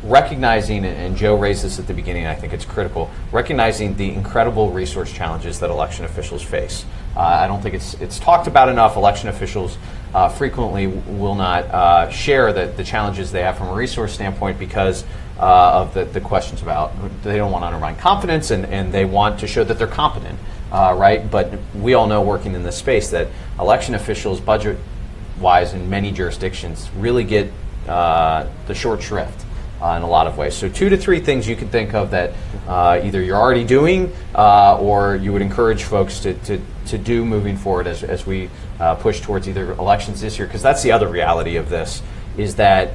Recognizing, and Joe raised this at the beginning, I think it's critical, recognizing the incredible resource challenges that election officials face. I don't think it's talked about enough. Election officials frequently will not share the challenges they have from a resource standpoint because of the questions about, they don't want to undermine confidence, and they want to show that they're competent, right? But we all know, working in this space, that election officials, budget-wise, in many jurisdictions, really get the short shrift in a lot of ways. So 2 to 3 things you can think of that either you're already doing or you would encourage folks to do moving forward as we push towards either elections this year, because that's the other reality of this, is that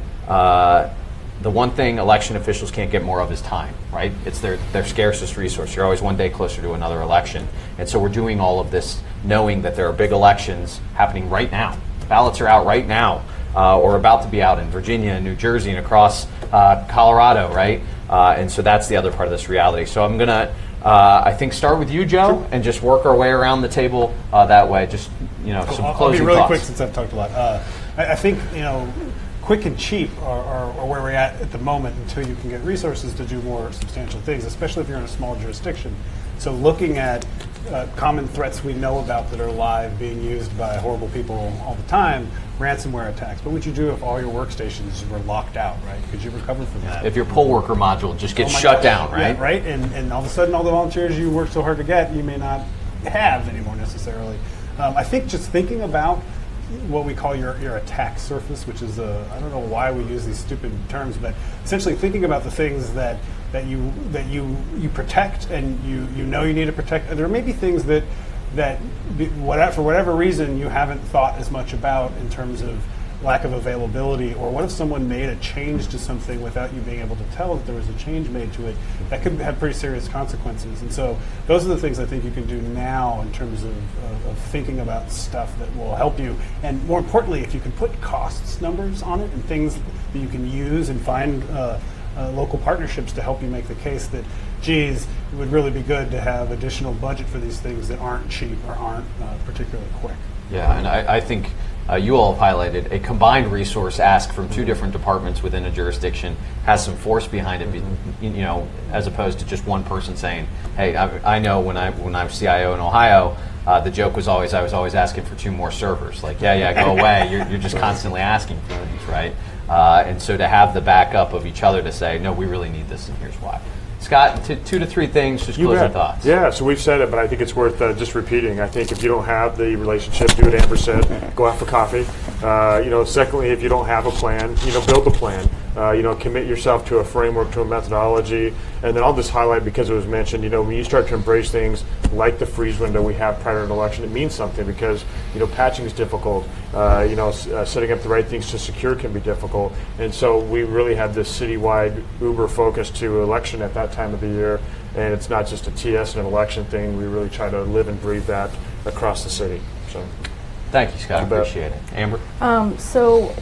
the one thing election officials can't get more of is time, right? It's their scarcest resource. You're always one day closer to another election. And so we're doing all of this knowing that there are big elections happening right now. Ballots are out right now, or about to be out in Virginia and New Jersey and across Colorado, right? And so that's the other part of this reality. So I'm going to, I think, start with you, Joe, and just work our way around the table that way. Just, some closing thoughts. I'll be really quick since I've talked a lot. I think, quick and cheap are where we're at the moment until you can get resources to do more substantial things, especially if you're in a small jurisdiction. So looking at common threats we know about that are live, being used by horrible people all the time, ransomware attacks. What would you do if all your workstations were locked out, right? Could you recover from that? If your poll worker module just gets shut down, right? Yeah, right, and all of a sudden all the volunteers you worked so hard to get, you may not have anymore necessarily. I think just thinking about what we call your attack surface, which is I don't know why we use these stupid terms, but essentially thinking about the things that you protect and you know you need to protect. And there may be things that for whatever reason you haven't thought as much about in terms of lack of availability, or what if someone made a change to something without you being able to tell that there was a change made to it? That could have pretty serious consequences. And so those are the things I think you can do now in terms of thinking about stuff that will help you. And more importantly, if you can put costs numbers on it and things that you can use and find local partnerships to help you make the case that, geez, it would really be good to have additional budget for these things that aren't cheap or aren't particularly quick. Yeah, and I think you all have highlighted a combined resource ask from 2 different departments within a jurisdiction has some force behind it, as opposed to just one person saying, hey, I know when I was CIO in Ohio, the joke was always, I was always asking for 2 more servers. Like, yeah, go away. You're just constantly asking for things, right? And so to have the backup of each other to say, no, we really need this, and here's why. Scott, 2 to 3 things, just closing thoughts. Yeah, so we've said it, but I think it's worth just repeating. I think if you don't have the relationship, do what Amber said, go out for coffee. Secondly, if you don't have a plan, build a plan. Commit yourself to a framework, to a methodology. And then I'll just highlight, because it was mentioned, when you start to embrace things like the freeze window we have prior to an election, it means something, because, patching is difficult. Setting up the right things to secure can be difficult. And so we really have this citywide uber focus to election at that time of the year. And it's not just a TS and an election thing. We really try to live and breathe that across the city. So. Thank you, Scott. I appreciate it. Amber? So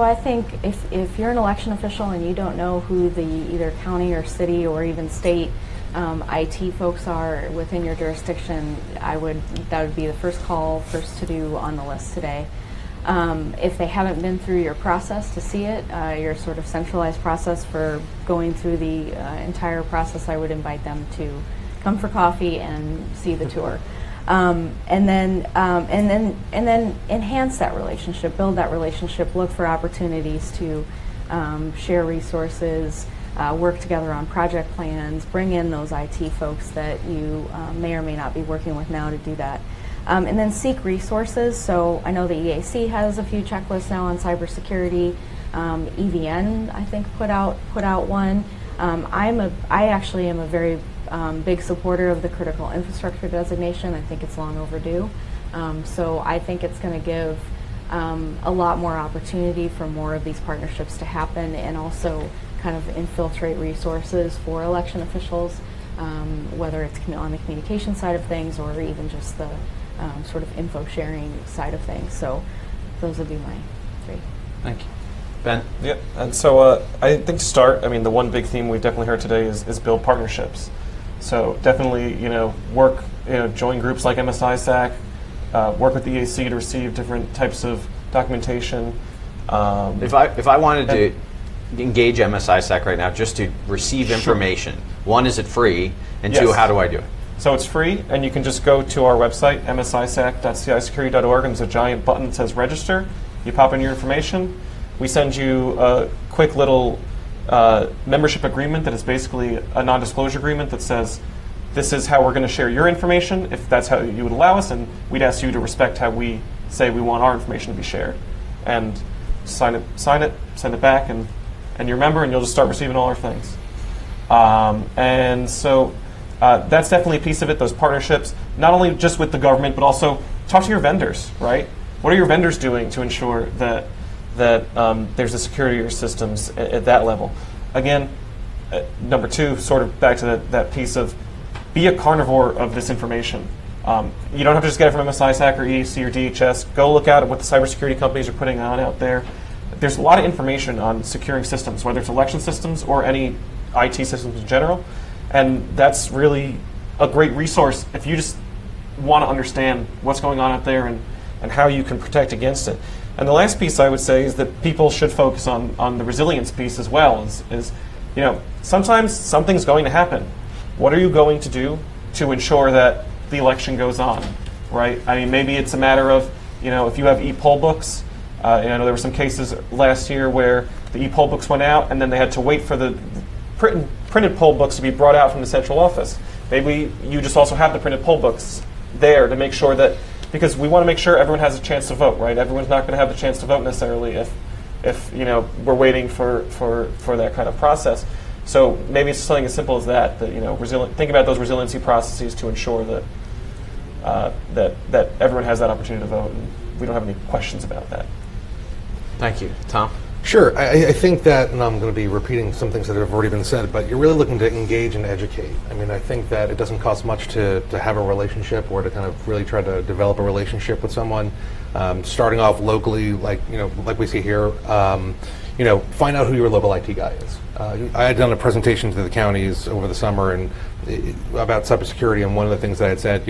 I think if you're an election official and you don't know who the either county or city or even state IT folks are within your jurisdiction, that would be the first to do on the list today. If they haven't been through your process to see it, your sort of centralized process for going through the entire process, I would invite them to come for coffee and see the tour. And then enhance that relationship, build that relationship, look for opportunities to share resources, work together on project plans, bring in those IT folks that you may or may not be working with now to do that. And then seek resources. So I know the EAC has a few checklists now on cybersecurity. EVN, I think, put out one. I actually am a very big supporter of the critical infrastructure designation. I think it's long overdue. So I think it's going to give a lot more opportunity for more of these partnerships to happen, and also kind of infiltrate resources for election officials, whether it's on the communication side of things or even just the sort of info sharing side of things. So those would be my 3. Thank you. Ben? Yeah, and so I think to start, the one big theme we've definitely heard today is build partnerships. So definitely, work, join groups like MS-ISAC, work with the EAC to receive different types of documentation. If I wanted to engage MS-ISAC right now just to receive information, one, is it free? And Yes. 2, how do I do it? So it's free, and you can just go to our website, msisac.cibsecurity.org, and there's a giant button that says register. You pop in your information. We send you a quick little membership agreement that is basically a non-disclosure agreement that says, this is how we're going to share your information, if that's how you would allow us, and we'd ask you to respect how we say we want our information to be shared. And sign it, send it back, and you're a member, and you'll just start receiving all our things. And so that's definitely a piece of it, those partnerships, not only just with the government, but also talk to your vendors, right? What are your vendors doing to ensure that there's a security of your systems at that level? Again, number 2, sort of back to that piece of be a carnivore of this information. You don't have to just get it from MS-ISAC or EAC or DHS. Go look at what the cybersecurity companies are putting on out there. There's a lot of information on securing systems, whether it's election systems or any IT systems in general. And that's really a great resource if you just want to understand what's going on out there and how you can protect against it. And the last piece I would say is that people should focus on the resilience piece as well. Is sometimes something's going to happen. What are you going to do to ensure that the election goes on, right? Maybe it's a matter of, if you have e-poll books. And I know there were some cases last year where the e-poll books went out and then they had to wait for the printed poll books to be brought out from the central office. Maybe you just also have the printed poll books there to make sure that, because we want to make sure everyone has a chance to vote, right? Everyone's not going to have the chance to vote necessarily if we're waiting for that kind of process. So maybe it's something as simple as that think about those resiliency processes to ensure that everyone has that opportunity to vote, and we don't have any questions about that. Thank you. Tom? Sure. I think that, and I'm going to be repeating some things that have already been said, but you're really looking to engage and educate. I think that it doesn't cost much to have a relationship or to kind of really try to develop a relationship with someone. Starting off locally, like we see here, find out who your local IT guy is. I had done a presentation to the counties over the summer about cybersecurity, and one of the things that I had said,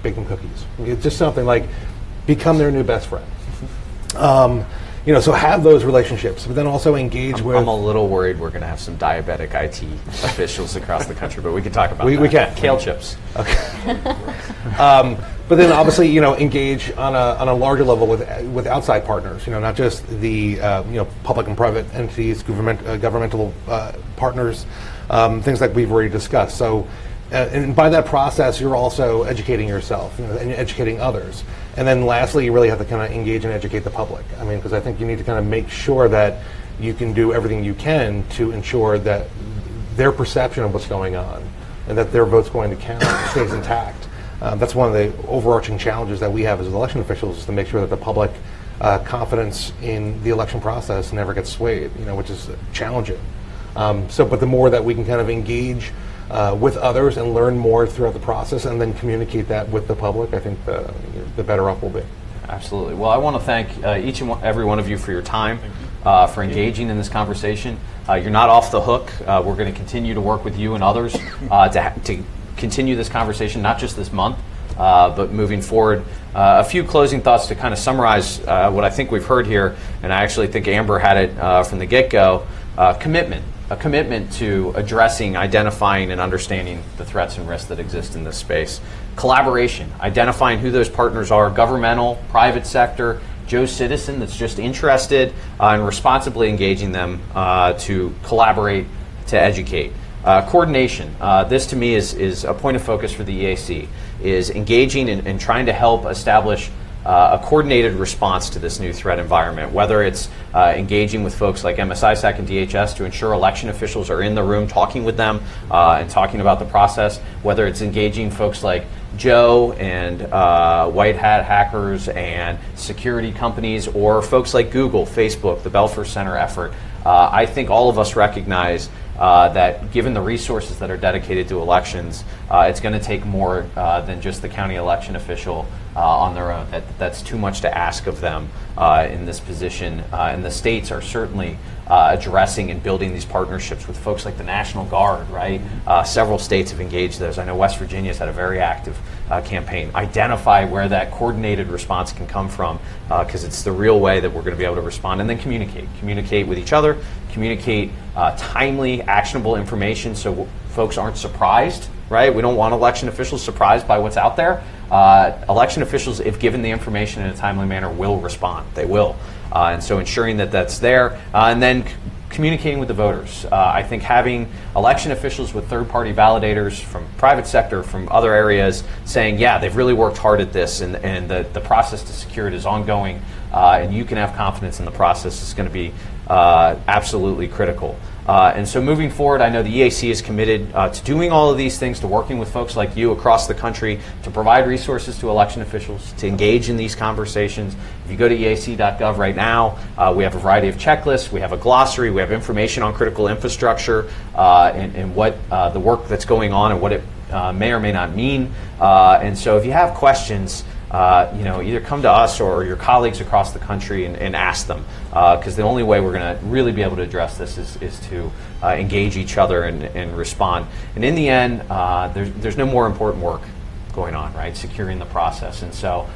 bake them cookies. It's just something like become their new best friend. so have those relationships, but then also engage with. I'm a little worried we're going to have some diabetic IT officials across the country, but we can talk about that. We can. Kale chips. Okay. But then obviously, engage on a larger level with outside partners. Not just the public and private entities, governmental partners, things like we've already discussed. So, and by that process, you're also educating yourself, and educating others. And then lastly, you really have to kind of engage and educate the public. Because I think you need to kind of make sure that you can do everything you can to ensure that their perception of what's going on and that their vote's going to count stays intact. That's one of the overarching challenges that we have as election officials, is to make sure that the public confidence in the election process never gets swayed, which is challenging. But the more that we can kind of engage with others and learn more throughout the process and then communicate that with the public, I think the better off we'll be. Absolutely. Well, I want to thank each and every one of you for your time, for engaging in this conversation. You're not off the hook. We're going to continue to work with you and others to continue this conversation, not just this month, but moving forward. A few closing thoughts to kind of summarize what I think we've heard here, and I actually think Amber had it from the get-go. Commitment. A commitment to addressing, identifying, and understanding the threats and risks that exist in this space. Collaboration, identifying who those partners are, governmental, private sector, Joe Citizen that's just interested, and responsibly engaging them to collaborate, to educate. Coordination, this to me is a point of focus for the EAC, is engaging and trying to help establish a coordinated response to this new threat environment, whether it's engaging with folks like MS-ISAC and DHS to ensure election officials are in the room talking with them and talking about the process, whether it's engaging folks like Joe and white hat hackers and security companies, or folks like Google, Facebook, the Belfer Center effort. I think all of us recognize that given the resources that are dedicated to elections, it's going to take more than just the county election official on their own. That's too much to ask of them in this position. And the states are certainly addressing and building these partnerships with folks like the National Guard, right? Several states have engaged those. I know West Virginia's had a very active campaign. Identify where that coordinated response can come from, because it's the real way that we're going to be able to respond. And then communicate with each other, communicate timely, actionable information so folks aren't surprised, right? We don't want election officials surprised by what's out there. Election officials, if given the information in a timely manner, will respond. They will. And so ensuring that that's there, and then communicating with the voters. I think having election officials with third-party validators from private sector, from other areas, saying, yeah, they've really worked hard at this, and the process to secure it is ongoing, and you can have confidence in the process, is going to be absolutely critical. And so moving forward, I know the EAC is committed to doing all of these things, to working with folks like you across the country, to provide resources to election officials, to engage in these conversations. If you go to EAC.gov right now, we have a variety of checklists, we have a glossary, we have information on critical infrastructure and what the work that's going on and what it may or may not mean. And so if you have questions, either come to us or your colleagues across the country and ask them, because the only way we're going to really be able to address this is to engage each other and respond. And in the end, there's no more important work going on, right? Securing the process. And so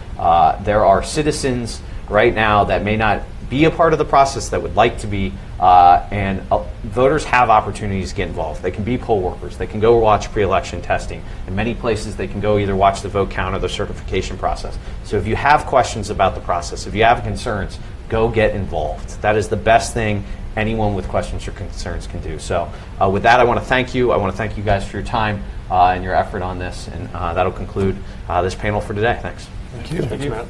there are citizens right now that may not be a part of the process that would like to be, and voters have opportunities to get involved. They can be poll workers. They can go watch pre-election testing. In many places, they can go either watch the vote count or the certification process. So if you have questions about the process, if you have concerns, go get involved. That is the best thing anyone with questions or concerns can do. So with that, I want to thank you. I want to thank you guys for your time and your effort on this, and that'll conclude this panel for today. Thanks. Thank you. Thanks, Matt.